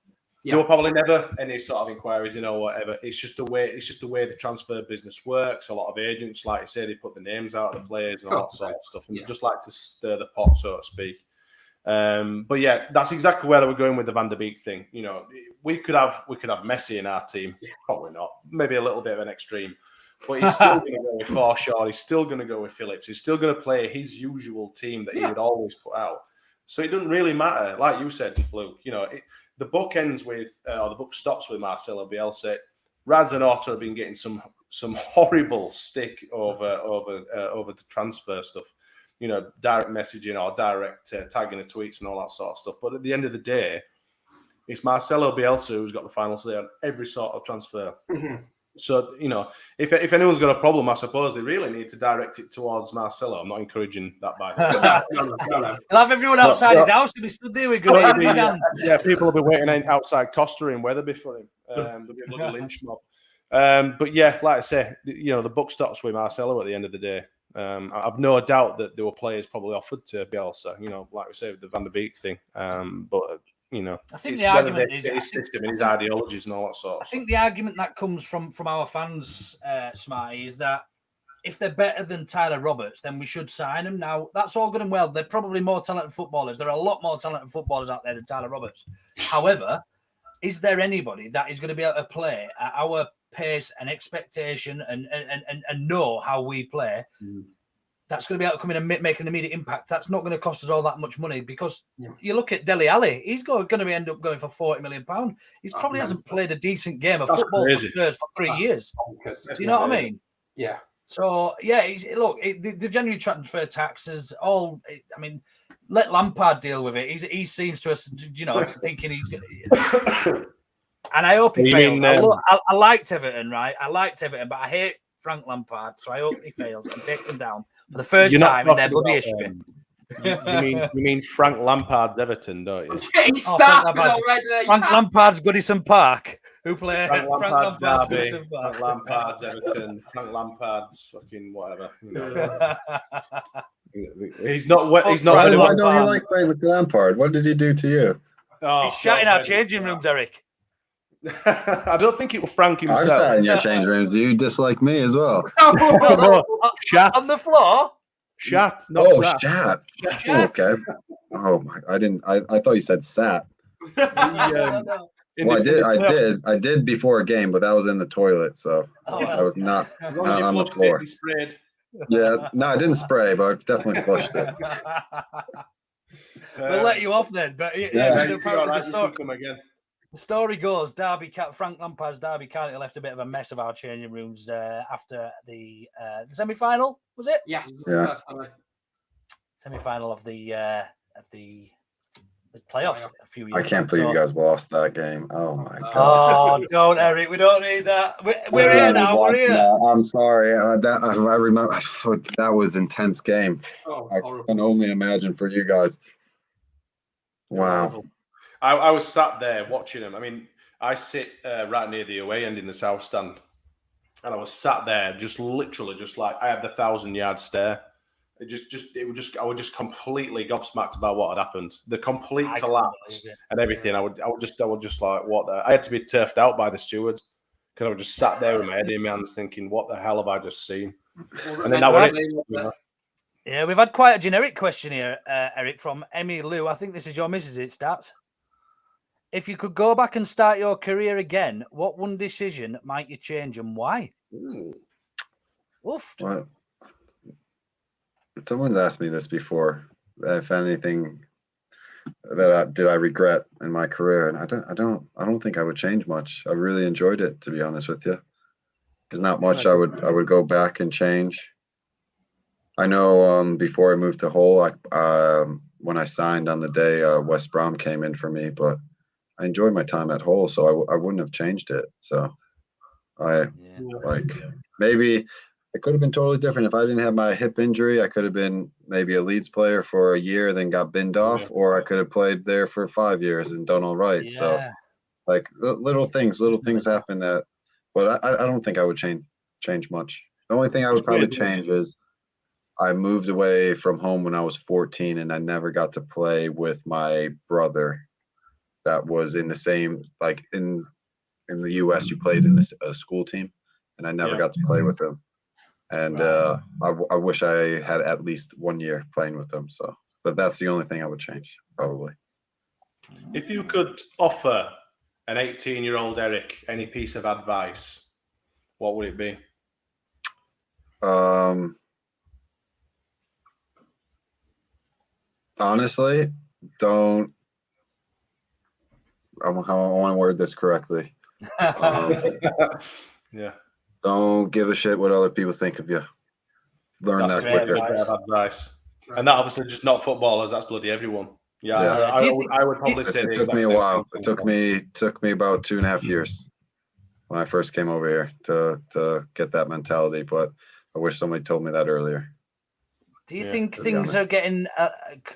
There were probably never any sort of inquiries, whatever. It's just the way the transfer business works. A lot of agents, like I say, they put the names out of the players and all that sort of stuff, and just like to stir the pot, so to speak. But yeah, that's exactly where we're going with the Van der Beek thing. We could have Messi in our team, probably not, maybe a little bit of an extreme, but he's still going to go with Forshaw. He's still going to go with Phillips. He's still going to play his usual team that he would always put out. So it doesn't really matter, like you said, Luke. The book ends with, or the book stops with Marcelo Bielsa. Rads and Otto have been getting some horrible stick over the transfer stuff, direct messaging or direct tagging of tweets and all that sort of stuff. But at the end of the day, it's Marcelo Bielsa who's got the final say on every sort of transfer. Mm-hmm. So, if anyone's got a problem, I suppose they really need to direct it towards Marcelo. I'm not encouraging that, by the way. No. He'll have everyone outside his house. He'll be stood there with good yeah, people will be waiting outside Costa in Weatherby for him. There'll be a bloody lynch mob. But yeah, like I say, the book stops with Marcelo at the end of the day. I've no doubt that there were players probably offered to Bielsa, like we say with the Van der Beek thing. But I think the argument is his system and his ideologies and all that sort of stuff. I think the argument that comes from our fans, Smarty, is that if they're better than Tyler Roberts, then we should sign them. Now, that's all good and well. They're probably more talented footballers. There are a lot more talented footballers out there than Tyler Roberts. However, is there anybody that is going to be able to play at our pace and expectation and know how we play? That's going to be able to come in and make an immediate impact. That's not going to cost us all that much money because you look at Dele Alli, he's going to end up going for £40 million. He probably hasn't played a decent game of football for Spurs for 3 years. Do you know what I mean? Yeah. So, the January transfer tax is all, let Lampard deal with it. He seems to us, thinking he's going to. And I hope he fails. I liked Everton, right? But I hate Frank Lampard, so I hope he fails and takes them down for the first time in their bloody history. You mean Frank Lampard's Everton, don't you? He started already. Frank Lampard's Goodison Park. Who played Frank Lampard's Derby, Frank Lampard's Everton, Frank Lampard's fucking whatever. He's not. Why don't you like Frank Lampard? What did he do to you? He's shouting out changing rooms, Eric. I don't think it was Frank himself. I've sat in your change rooms. You dislike me as well. Shat on the floor. Shat. Shat. Okay. Oh my! I thought you said sat. No. Well, I did before a game, but that was in the toilet, so I was not on the floor. Sprayed. Yeah, no, I didn't spray, but I definitely flushed it. We'll let you off then. But Again. The story goes, Frank Lampard's Derby County left a bit of a mess of our changing rooms after the semi-final, was it? Yes. Yeah. Semi-final of the playoffs a few years I can't back, believe so- you guys lost that game. Oh my god. Oh, don't, Eric. We don't need that. We're here now. We're here. I'm sorry. I remember that was an intense game. Oh, I can only imagine for you guys. Wow. I was sat there watching them. I mean, I sit right near the away end in the south stand, and I was sat there just literally just like I had the 1,000-yard stare. I was just completely gobsmacked about what had happened. The complete collapse and everything. I would just like, what the? I had to be turfed out by the stewards because I was just sat there with my head in my hands thinking, what the hell have I just seen? And then that was it. Yeah, we've had quite a generic question here, Eric, from Emmy Lou. I think this is your missus, it starts. If you could go back and start your career again, what one decision might you change and why? Oof. Well, someone's asked me this before. If anything that did I regret in my career, and I don't think I would change much. I really enjoyed it, to be honest with you. There's not much I would go back and change. I know before I moved to Hull, when I signed on the day West Brom came in for me, but I enjoyed my time at Hull, so I wouldn't have changed it. So maybe it could have been totally different if I didn't have my hip injury. I could have been maybe a Leeds player for a year, then got binned off, or I could have played there for 5 years and done all right. Yeah. So like little things happen but I don't think I would change much. The only thing I would probably change is I moved away from home when I was 14, and I never got to play with my brother that was in the same, like in the US, you played in a school team, and I never got to play with him. And I wish I had at least 1 year playing with him. So, but that's the only thing I would change, probably. If you could offer an 18-year-old Eric any piece of advice, what would it be? Honestly, don't. I want to word this correctly. Yeah. Don't give a shit what other people think of you. Learn that quicker. Advice. And that obviously just not footballers. That's bloody everyone. Yeah. I would probably say it took me a while. It took me about 2.5 years when I first came over here to get that mentality. But I wish somebody told me that earlier. Do you think things are getting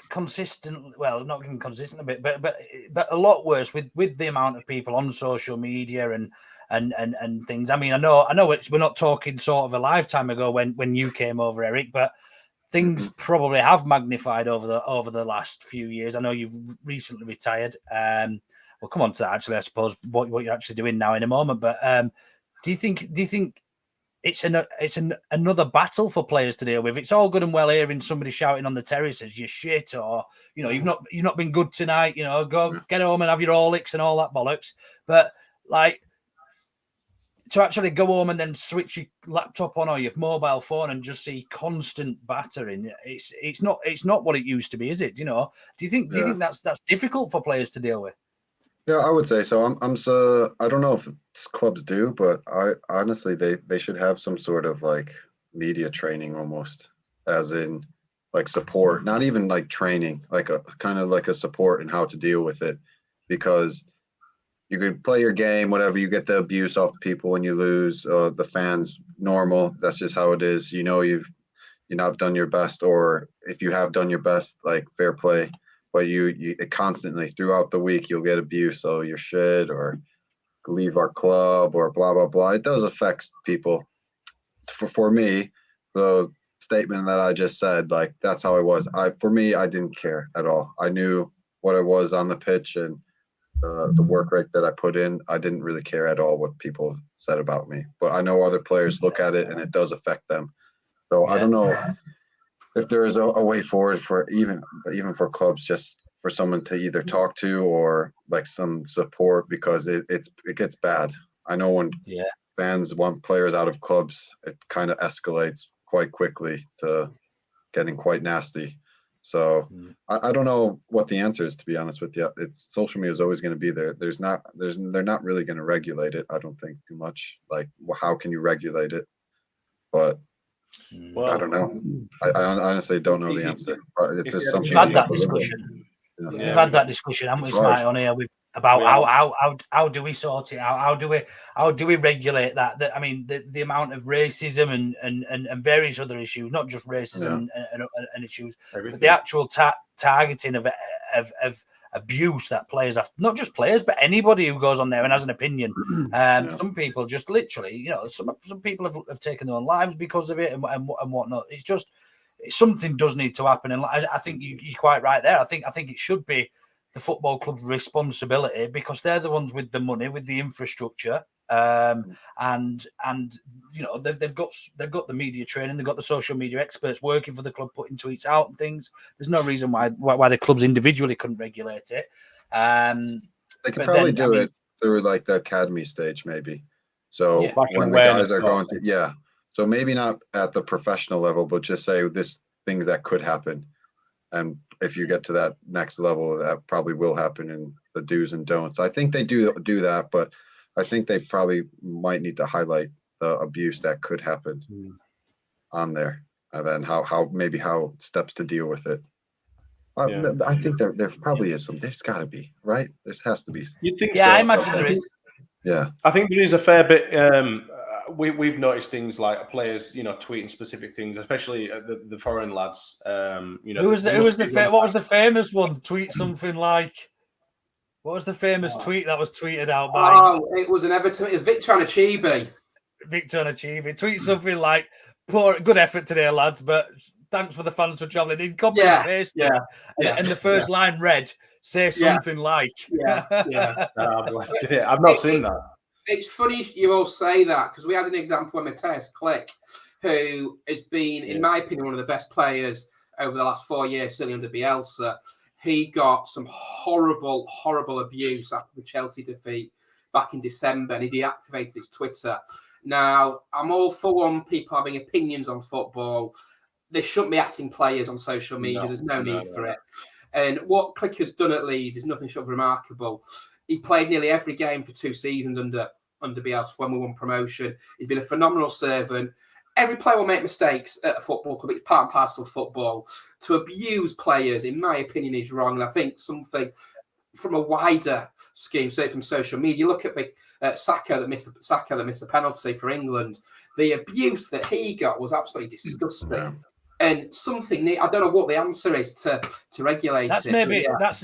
consistent? Well, not getting consistent a bit, but a lot worse with the amount of people on social media and things. I mean, I know we're not talking sort of a lifetime ago when you came over, Eric, but things probably have magnified over the last few years. I know you've recently retired. We'll come on to that actually, I suppose, what you're actually doing now in a moment. But do you think it's another battle for players to deal with? It's all good and well hearing somebody shouting on the terraces, "You shit," or you've not been good tonight. Go get home and have your Horlicks and all that bollocks. But like to actually go home and then switch your laptop on or your mobile phone and just see constant battering, it's not what it used to be, is it? Do you think that's difficult for players to deal with? Yeah, I would say so. I'm so I don't know if clubs do, but I honestly they should have some sort of like media training almost, as in like support, not even like training, like a kind of like a support in how to deal with it, because you could play your game, whatever, you get the abuse off the people when you lose, the fans, normal. That's just how it is. You've not done your best, or if you have done your best, like fair play. But you constantly throughout the week you'll get abuse. So you're shit, or leave our club, or blah blah blah. It does affect people. For me, the statement that I just said, like that's how I was. For me, I didn't care at all. I knew what I was on the pitch and the work rate that I put in. I didn't really care at all what people said about me. But I know other players look at it and it does affect them. So I don't know if there is a way forward for even for clubs, just for someone to either talk to or like some support, because it gets bad. I know when fans want players out of clubs, it kind of escalates quite quickly to getting quite nasty. So I don't know what the answer is, to be honest with you. It's social media is always going to be there. They're not really going to regulate it. I don't think too much. Like, how can you regulate it? But I don't know. I honestly don't know the answer. It's just something we've had that discussion. Yeah. We've had that discussion, haven't we, Smite, on here about how do we sort it out? How do we regulate that? I mean, the amount of racism and various other issues, not just racism and issues, but the actual targeting of abuse that players have, not just players, but anybody who goes on there and has an opinion. Some people just literally, some people have taken their own lives because of it and whatnot. It's just something does need to happen, and I think you're quite right there. I think it should be the football club's responsibility because they're the ones with the money, with the infrastructure, and they've got the media training, they've got the social media experts working for the club, putting tweets out and things. There's no reason why the clubs individually couldn't regulate it. They could probably do it through like the academy stage, maybe. So when the guys are going to, so maybe not at the professional level, but just say things that could happen. And if you get to that next level, that probably will happen in the do's and don'ts. I think they do that, but I think they probably might need to highlight the abuse that could happen on there, and then how steps to deal with it. I think there probably is some. There's got to be, right? There has to be. You'd think so. I imagine there is. Yeah, I think there is a fair bit. We've noticed things like players, tweeting specific things, especially the foreign lads. What was the famous one? Tweet something like. What was the famous tweet that was tweeted out by? Oh, it was an Everton. It was Victor Anachibi. Tweet something like, "Poor, good effort today, lads, but thanks for the fans for travelling in." Copy and paste. And the first line read, "Say something like." I've not seen that. It's funny you all say that because we had an example of Matthias Klick, who has been, in my opinion, one of the best players over the last 4 years, certainly under Bielsa. He got some horrible, horrible abuse after the Chelsea defeat back in December, and he deactivated his Twitter. Now, I'm all for people having opinions on football. They shouldn't be acting players on social media. There's no need for it. And what Klick has done at Leeds is nothing short of remarkable. He played nearly every game for 2 seasons under Bielsa when we won promotion. He's been a phenomenal servant. Every player will make mistakes at a football club. It's part and parcel of football. To abuse players, in my opinion, is wrong. And I think something from a wider scheme, say from social media, look at Saka that missed the penalty for England. The abuse that he got was absolutely disgusting. Yeah. And something I don't know what the answer is to regulate that's it. Maybe that's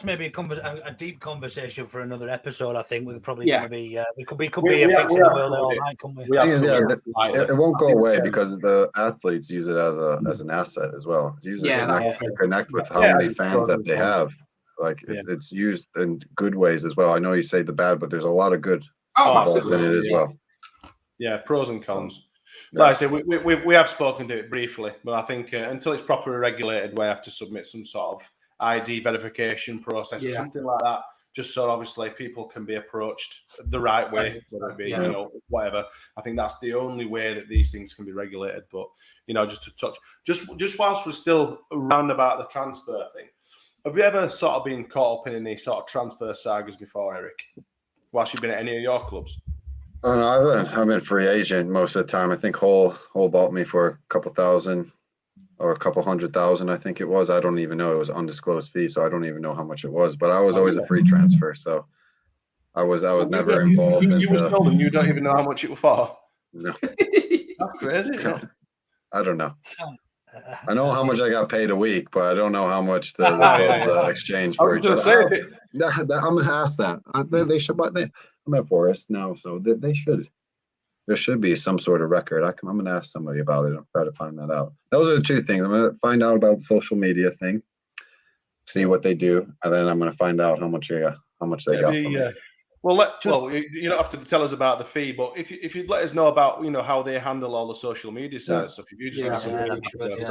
maybe a deep conversation for another episode. I think we're probably going to be we could be fixing the world all night, couldn't we? It won't go away because the athletes use it as an asset as well. Use it to connect with how many fans that they have. Like it's used in good ways as well. I know you say the bad, but there's a lot of good involved in it as well. Yeah, pros and cons. Like I say, we have spoken to it briefly, but I think until it's properly regulated, we have to submit some sort of ID verification process or something like that, just so obviously people can be approached the right way, whether it be whatever. I think that's the only way that these things can be regulated. But just to touch, just whilst we're still around about the transfer thing, have you ever sort of been caught up in any sort of transfer sagas before, Eric? Whilst you've been at any of your clubs? Oh no, I've been free agent most of the time. I think Hull bought me for a couple thousand or a couple $100,000. I think it was. I don't even know. It was an undisclosed fee, so I don't even know how much it was. But I was always a free transfer, so I was never involved. You were stolen. You don't even know how much it was for. No, that's crazy. I don't know. I know how much I got paid a week, but I don't know how much the clubs exchange for each other. I'm gonna ask that. They should, but I'm at Forest now, so they should. There should be some sort of record. I'm gonna ask somebody about it. I'll try to find that out. Those are the two things. I'm gonna find out about the social media thing, see what they do, and then I'm gonna find out how much they got from me. Well, you don't have to tell us about the fee, but if you'd let us know about how they handle all the social media side of stuff, if you just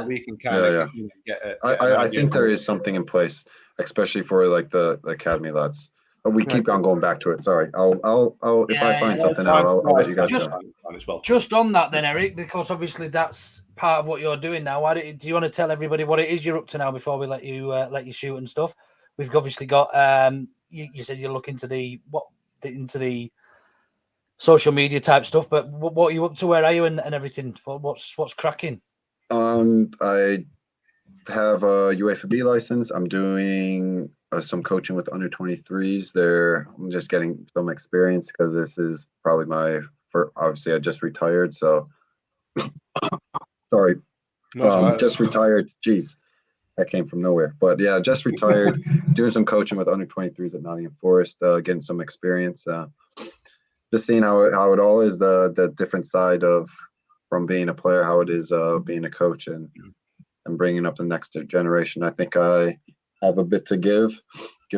we can kind of get it. I think there is something in place, especially for like the academy lads. We keep on going back to it. Sorry. I'll if I find something out, I'll let you guys know. Just on that then, Eric, because obviously that's part of what you're doing now. Do you want to tell everybody what it is you're up to now before we let you shoot and stuff? We've obviously got you said you look into the social media type stuff, but what are you up to? Where are you and everything? What's cracking? I have a UEFA B license. I'm doing some coaching with under 23s there. I'm just getting some experience because this is probably my first. Obviously, I just retired, so sorry. Just retired. Jeez, that came from nowhere. But yeah, just retired. Doing some coaching with under 23s at Nottingham Forest, getting some experience. Just seeing how it all is, the different side of from being a player, how it is being a coach and bringing up the next generation. I think I have a bit to give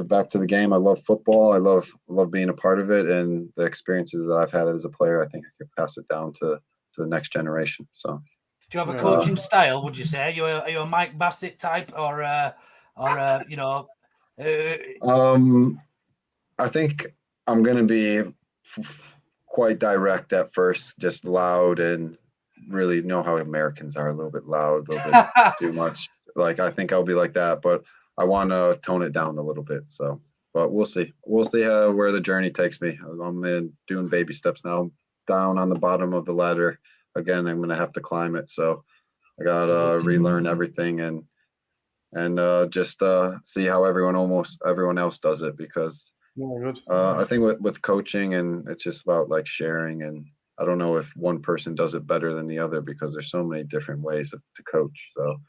back to the game. I love football. I love being a part of it, and the experiences that I've had as a player, I think I could pass it down to the next generation. So, do you have a coaching style? Would you say are you a Mike Bassett type or you know? I think I'm gonna be quite direct at first, just loud and really know how Americans are, a little bit loud, a little bit too much. Like I think I'll be like that, but I want to tone it down a little bit. So, but we'll see. We'll see where the journey takes me. I'm doing baby steps now, down on the bottom of the ladder. Again, I'm gonna have to climb it. So I gotta relearn everything and just see how everyone else does it, because I think with coaching, and it's just about like sharing, and I don't know if one person does it better than the other because there's so many different ways to coach. So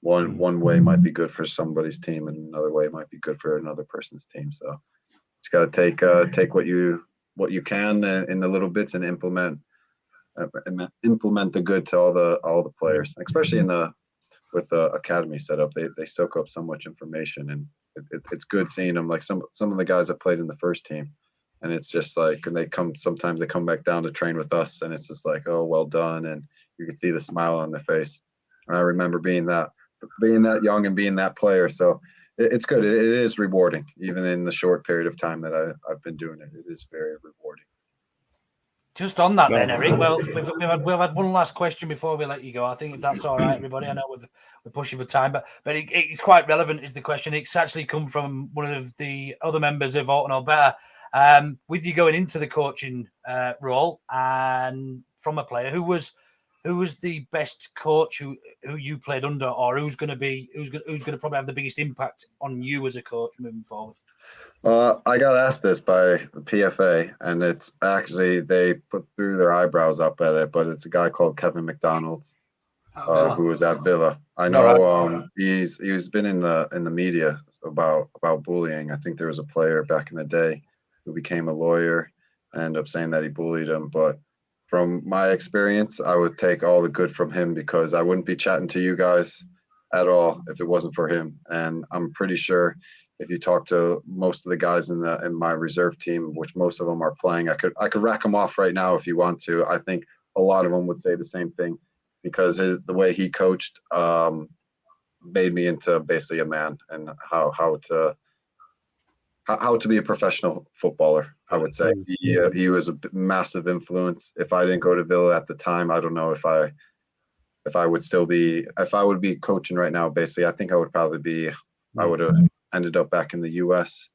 one way might be good for somebody's team, and another way might be good for another person's team. So just got to take what you can in the little bits and implement the good to all the players, especially with the academy setup. They soak up so much information, and it's good seeing them. Like some of the guys that played in the first team, and it's just like, and sometimes they come back down to train with us, and it's just like, oh, well done, and you can see the smile on their face. And I remember being that young and being that player. So it's good. It is rewarding, even in the short period of time that I've been doing it. It is very rewarding. Just on that then, Eric. Well, we've had one last question before we let you go. I think if that's all right, everybody. I know we're pushing for time, but it's quite relevant. Is the question? It's actually come from one of the other members of Alton or Better. With you going into the coaching role, and from a player who was the best coach who you played under, or who's going to probably have the biggest impact on you as a coach moving forward? I got asked this by the PFA, and it's actually, they put through their eyebrows up at it, but it's a guy called Kevin McDonald, who was at Villa. I know he's been in the media about bullying. I think there was a player back in the day who became a lawyer and ended up saying that he bullied him. But from my experience, I would take all the good from him, because I wouldn't be chatting to you guys at all if it wasn't for him. And I'm pretty sure if you talk to most of the guys in my reserve team, which most of them are playing, I could rack them off right now if you want to. I think a lot of them would say the same thing, because the way he coached made me into basically a man, and how to be a professional footballer, I would say. He was a massive influence. If I didn't go to Villa at the time, I don't know if I would be coaching right now. Basically, I think I would have ended up back in the US,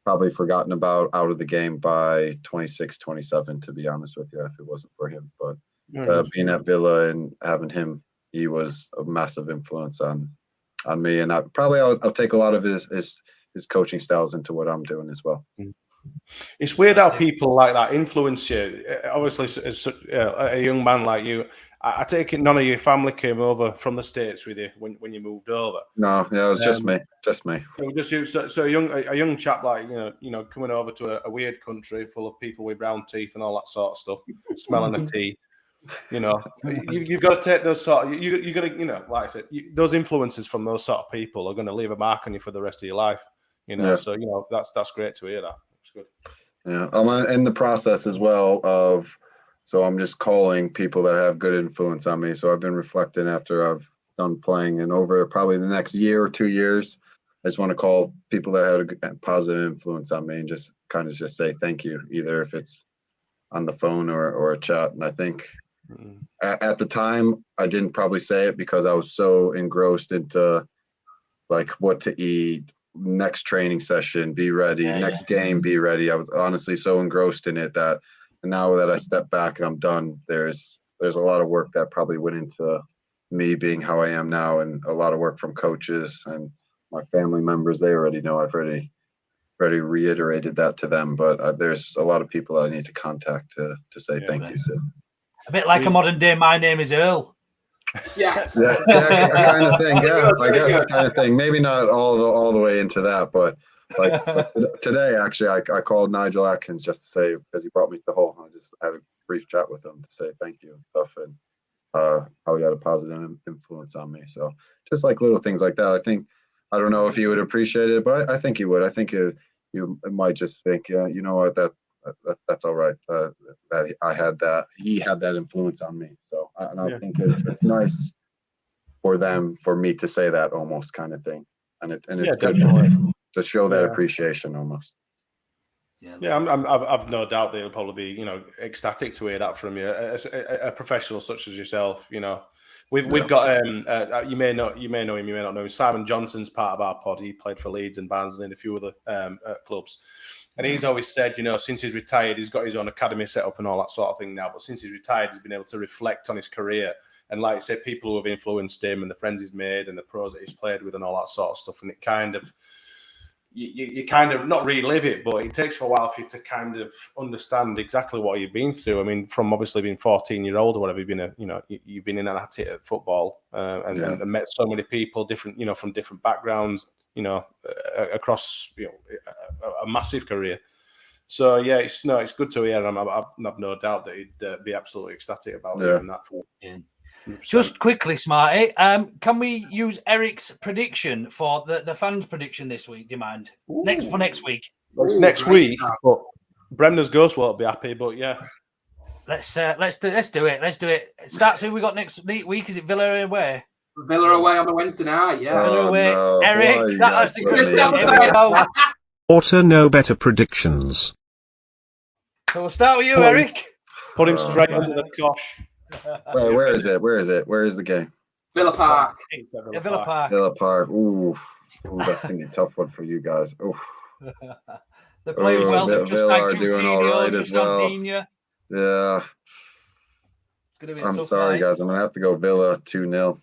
probably forgotten about, out of the game by 26, 27, to be honest with you, if it wasn't for him. But being at Villa and having him, he was a massive influence on me. And I'll take a lot of his coaching styles into what I'm doing as well. It's weird how people like that influence you. Obviously, as a young man like you, I take it none of your family came over from the States with you when you moved over. No, yeah, it was just me. So a young chap like coming over to a weird country full of people with brown teeth and all that sort of stuff, smelling of tea. You've got to take those sort of, you're going to, like I said, those influences from those sort of people are going to leave a mark on you for the rest of your life. So that's great to hear that. It's good. Yeah, I'm in the process as well of. So I'm just calling people that have good influence on me. So I've been reflecting after I've done playing, and over probably the next year or 2 years, I just want to call people that had a positive influence on me and just kind of just say thank you, either if it's on the phone or a chat. And I think at the time I didn't probably say it because I was so engrossed into like what to eat, next training session, be ready, next game, be ready. I was honestly so engrossed in it that now that I step back and I'm done, there's a lot of work that probably went into me being how I am now, and a lot of work from coaches and my family members. They already know. I've already reiterated that to them, but there's a lot of people I need to contact to say thank you to. A bit like a modern day "My name is Earl." Yes. Yeah, kind of thing. Yeah, I guess kind of thing. Maybe not all the way into that, but like today, actually, I called Nigel Atkins just to say, because he brought me to Hull. I just had a brief chat with him to say thank you and stuff, and how he had a positive influence on me. So just like little things like that. I don't know if he would appreciate it, but I think he would. I think you might just think, yeah, you know what, that's all right. That I had that, he had that influence on me. So I think it's nice for me to say that almost kind of thing, and it's good for me to show that appreciation almost. Yeah, I've no doubt that he'll probably be, ecstatic to hear that from you, a professional such as yourself. We've got you may know him, you may not know him. Simon Johnson's part of our pod. He played for Leeds and Barnsley and a few other clubs. And he's always said, since he's retired, he's got his own academy set up and all that sort of thing now. But since he's retired, he's been able to reflect on his career. And like I said, people who have influenced him and the friends he's made and the pros that he's played with and all that sort of stuff. And it kind of, you kind of not relive it, but it takes a while for you to kind of understand exactly what you've been through. I mean, from obviously being 14-year-old or whatever, you've been in and at it at football and met so many people, different, from different backgrounds, across a massive career. So yeah, it's good to hear. I've no doubt that he'd be absolutely ecstatic about hearing that. Just quickly, Smarty, can we use Eric's prediction for the fans' prediction this week? Do you mind? Next week. It's next week, but Bremner's Ghost won't be happy. But yeah, let's do it. It starts. Who we got next week? Is it Villa away? Villa away on the Wednesday night. Yeah. Villa away. No. Eric, that's Auto no better predictions. So we'll start with you, Eric. Put him straight under the cosh. Where is it? Where is the game? Villa Park. Villa Park. Villa Park. Ooh, that's gonna be a tough one for you guys. Ooh. They're playing well. They've just Villa are doing all right as well. Yeah. I'm sorry, guys. I'm gonna have to go Villa 2-0.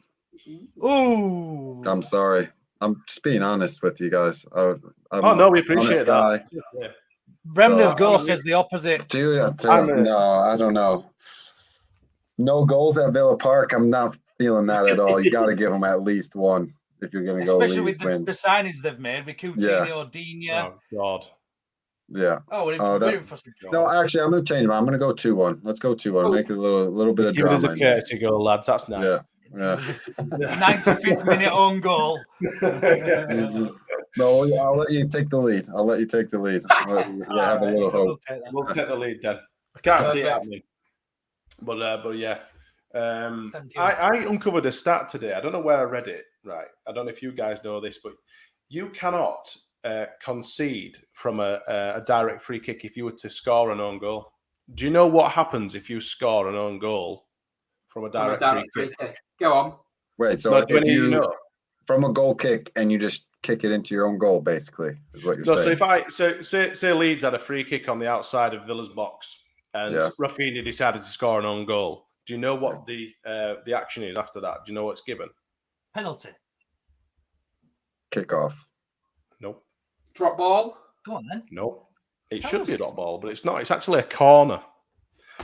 Ooh. I'm sorry. I'm just being honest with you guys. We appreciate that. Bremner's Ghost says the opposite. Dude, no, I don't know. No goals at Villa Park. I'm not feeling that at all. You got to give them at least one if you're going to go. Especially with the signings they've made with Coutinho, Digne. Oh God. Yeah. No, actually, I'm going to change them. I'm going to go 2-1. Let's go 2-1. Make it a little bit of drama. Give us a courtesy goal, lads. That's nice. Yeah. 95th minute own goal. No, I'll let you take the lead. Have a little hope. We'll take the lead then. I can't see it happening. But yeah. I uncovered a stat today. I don't know where I read it. Right. I don't know if you guys know this, but you cannot concede from a direct free kick if you were to score an own goal. Do you know what happens if you score an own goal from a direct free kick? Go on. Wait, so if you from a goal kick and you just kick it into your own goal, basically, is what you're saying. So say Leeds had a free kick on the outside of Villa's box and Rafinha decided to score an own goal. Do you know what the action is after that? Do you know what's given? Penalty. Kick off. Nope. Drop ball. Go on then. Nope. It should be a drop ball, but it's not. It's actually a corner.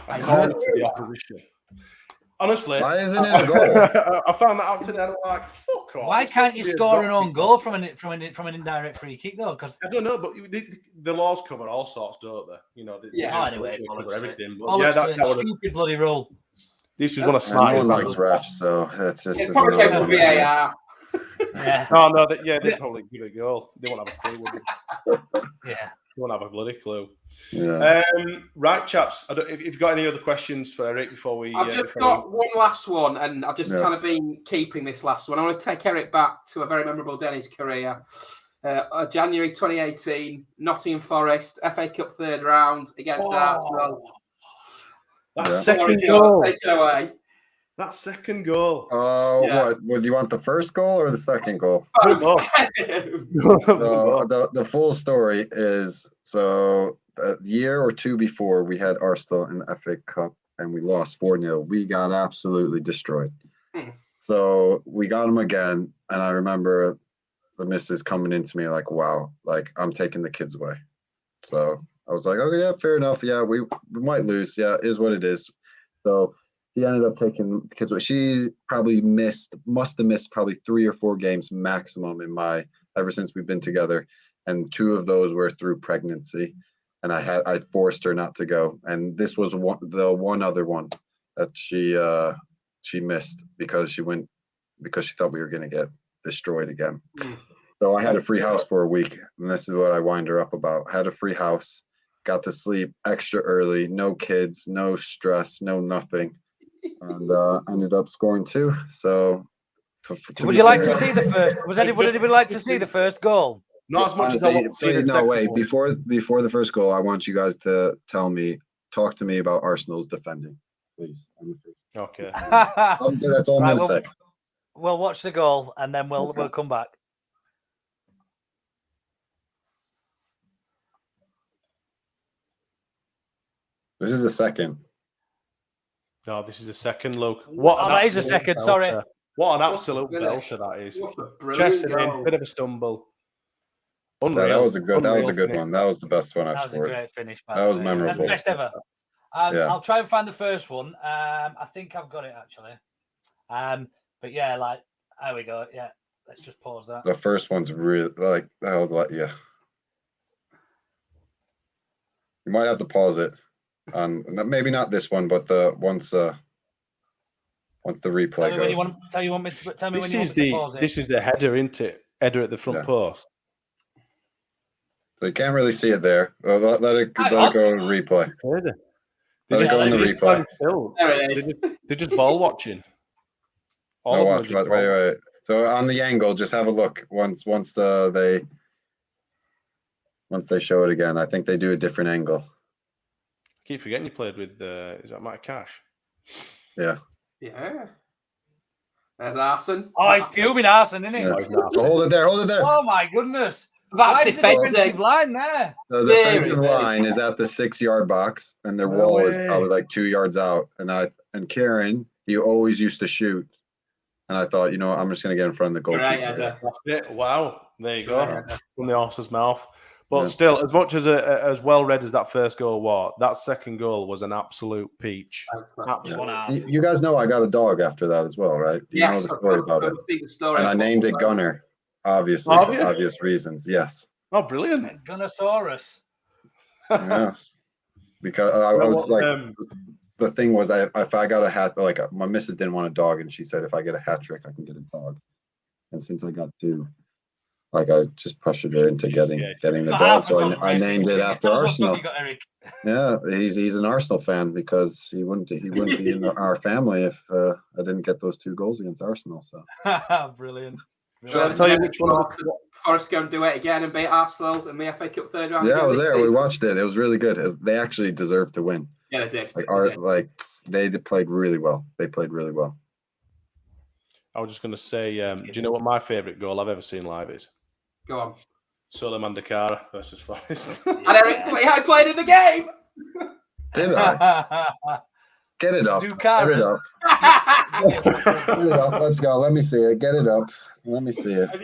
A corner to the opposition. Honestly, why isn't it a goal? I found that out today. I'm like, fuck off. Why can't you score an own goal from an indirect free kick though? Because I don't know, but the laws cover all sorts, don't they? Anyway, cover everything. But that stupid bloody rule. This is one of smartest. No one likes refs, so that's just. It probably came from VAR. Yeah. They'd probably give it a goal. They won't have a clue, would they? Yeah. You won't have a bloody clue. Yeah. Right, chaps. If you've got any other questions for Eric before we... I've just got one last one, and I've just kind of been keeping this last one. I want to take Eric back to a very memorable day in his career. January 2018, Nottingham Forest, FA Cup third round against Arsenal. That second goal. Take it away. That second goal. What? Do you want the first goal or the second goal? The full story is, so a year or two before, we had Arsenal in the FA Cup and we lost 4-0. We got absolutely destroyed. So we got them again, and I remember the missus coming into me like, wow, like, I'm taking the kids away. So I was like, okay, yeah, fair enough. Yeah, we might lose. Yeah, is what it is. So she ended up taking the kids away. She probably must have missed probably 3 or 4 games maximum ever since we've been together. And 2 of those were through pregnancy. And I forced her not to go. And this was the one other one that she missed because she thought we were going to get destroyed again. So I had a free house for a week, and this is what I wind her up about. I had a free house, got to sleep extra early, no kids, no stress, no nothing, and ended up scoring 2. So would you like to see the first? Would anybody like to see the first goal? Not as much as I want to see the no, wait. goal. Before the first goal, I want you guys to talk to me about Arsenal's defending, please. Okay. That's all I'm going to say. We'll watch the goal and then we'll come back. This is the second. No, this is the second. Look, that is a second. Belter. Sorry. What an absolute belter that is. Chest in, bit of a stumble. Unreal. That was a good one. That was the best one I've scored. That was a great finish. That was memorable. That's the best ever. I'll try and find the first one. I think I've got it actually. But yeah, like, there we go. Yeah, let's just pause that. The first one's really like, that was like, yeah. You might have to pause it. Maybe not this one, but once the replay goes. Tell me when you want to pause it. This is the header, isn't it? Header at the front post. So you can't really see it there. Let it go in the replay. Let it go in the replay. They're just ball watching. Wait. So on the angle, just have a look. Once they show it again, I think they do a different angle. I keep forgetting you played with. Is that Mike Cash? Yeah. Yeah. There's Aston. Oh, he's fuming Aston, isn't he? Yeah. So hold it there. Oh my goodness. That defensive line there. The defensive line is at the 6-yard box, and their wall is probably like 2 yards out. And Kieran, he always used to shoot. And I thought, I'm just going to get in front of the goalkeeper. Right, that's it. Wow. There you go. From the horse's mouth. But still, as much as well read as that first goal was, that second goal was an absolute peach. Absolutely. You guys know I got a dog after that as well, right? You know the story about it. And I named it Gunner, obviously, for obvious reasons. Yes. Oh, brilliant. Gunnosaurus. Yes. Because I was like... The thing was, if I got a hat, like my missus didn't want a dog, and she said if I get a hat trick, I can get a dog. And since I got 2, like I just pressured her into getting the dog. So I named it after Arsenal. Yeah, he's an Arsenal fan because he wouldn't be in our family if I didn't get those 2 goals against Arsenal. So brilliant. Shall I tell you which one? Forest go and do it again and beat Arsenal in the FA Cup third round. Yeah, I was there. We watched it. It was really good. They actually deserved to win. Yeah, they did. They played really well. They played really well. I was just going to say, do you know what my favourite goal I've ever seen live is? Go on. Suleiman Dakara versus Forest. And Eric, I played in the game. Did I? Get it up. Get it up. Get it up. Let's go. Let me see it. Get it up. Let me see it. Have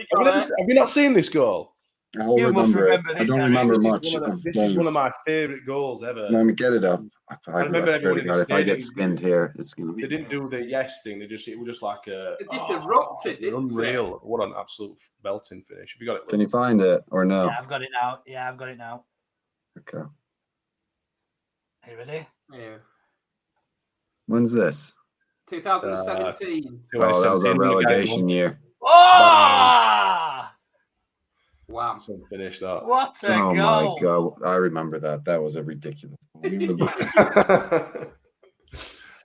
you not seen this goal? I don't remember much. This is one of my favourite goals ever. Let me get it up. I remember everyone in the if I get skinned here, it's going to be... They didn't do the yes thing. It was just like a... It just erupted, unreal. What an absolute belting finish. Have you got it? Can you find it or no? Yeah, I've got it now. Okay. Are you ready? Yeah. When's this? 2017. Oh, that was a relegation year. Oh! Wow. Finish that. What a goal. My God. I remember that. That was a ridiculous goal.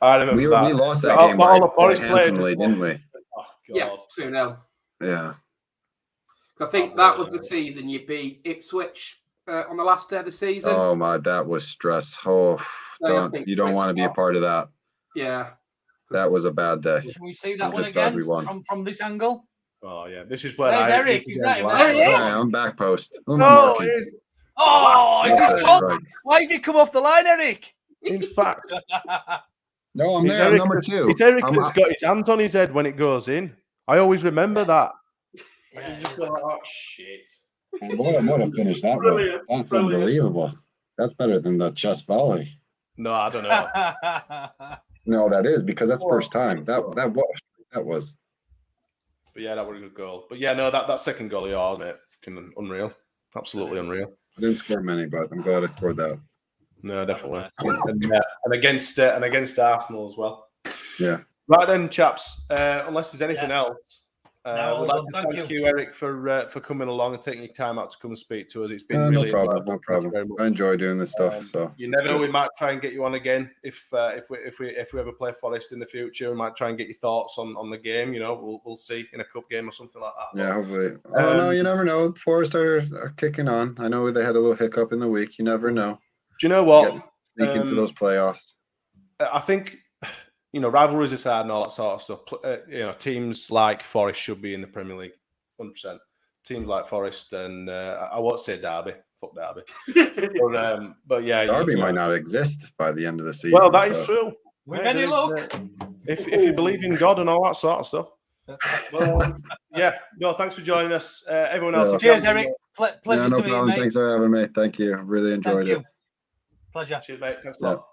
I remember we lost that game quite handsomely, didn't we? Oh, God. Yeah, 2-0. Yeah. I think that was the season you beat Ipswich on the last day of the season. Oh my, that was stress. Oh, you don't want to be a part of that. Yeah. That was a bad day. Should we see that I'm one just glad again we won. from this angle? Oh yeah, this is where There's Eric. Is that him? There he is. Yeah, I'm back post. Who am I Oh, marking? Oh, is That's his a fault? strike. Why have you come off the line, Eric? in fact, No, I'm it's there. I'm Eric, number 2. it's Eric I'm- that's got his hands on his head when it goes in. I always remember that. Yeah, You just go like, oh shit. What a finish that was. That's unbelievable. That's better than the chest volley. No, I don't know. No, that is because that's first time. That was. But yeah, that was a good goal. But yeah, no, that second goal, yeah, mate, fucking unreal. Absolutely unreal. I didn't score many, but I'm glad I scored that. No, definitely. And against Arsenal as well. Yeah. Right then, chaps. Unless there's anything else, No, we'd like to thank you, Eric, for coming along and taking your time out to come and speak to us. It's been really no problem. No problem. I enjoy doing this stuff. So you never know, we might try and get you on again if we ever play Forest in the future. We might try and get your thoughts on the game. You know, we'll see in a cup game or something like that. Yeah, hopefully. Oh no, you never know. Forest are kicking on. I know they had a little hiccup in the week. You never know. Do you know what? Sneak into those playoffs. I think, you know, rivalries aside and all that sort of stuff, you know, teams like Forest should be in the Premier League, 100%. Teams like Forest and I won't say Derby, fuck Derby. but yeah. Derby might not exist by the end of the season. Well, that is true. With any luck. If you believe in God and all that sort of stuff. Well, yeah. No, thanks for joining us. Everyone else. Cheers, Eric. Pleasure no to meet you, problem. mate. Thanks for having me. Thank you. Really enjoyed it. Pleasure. Cheers, mate. Thanks a lot.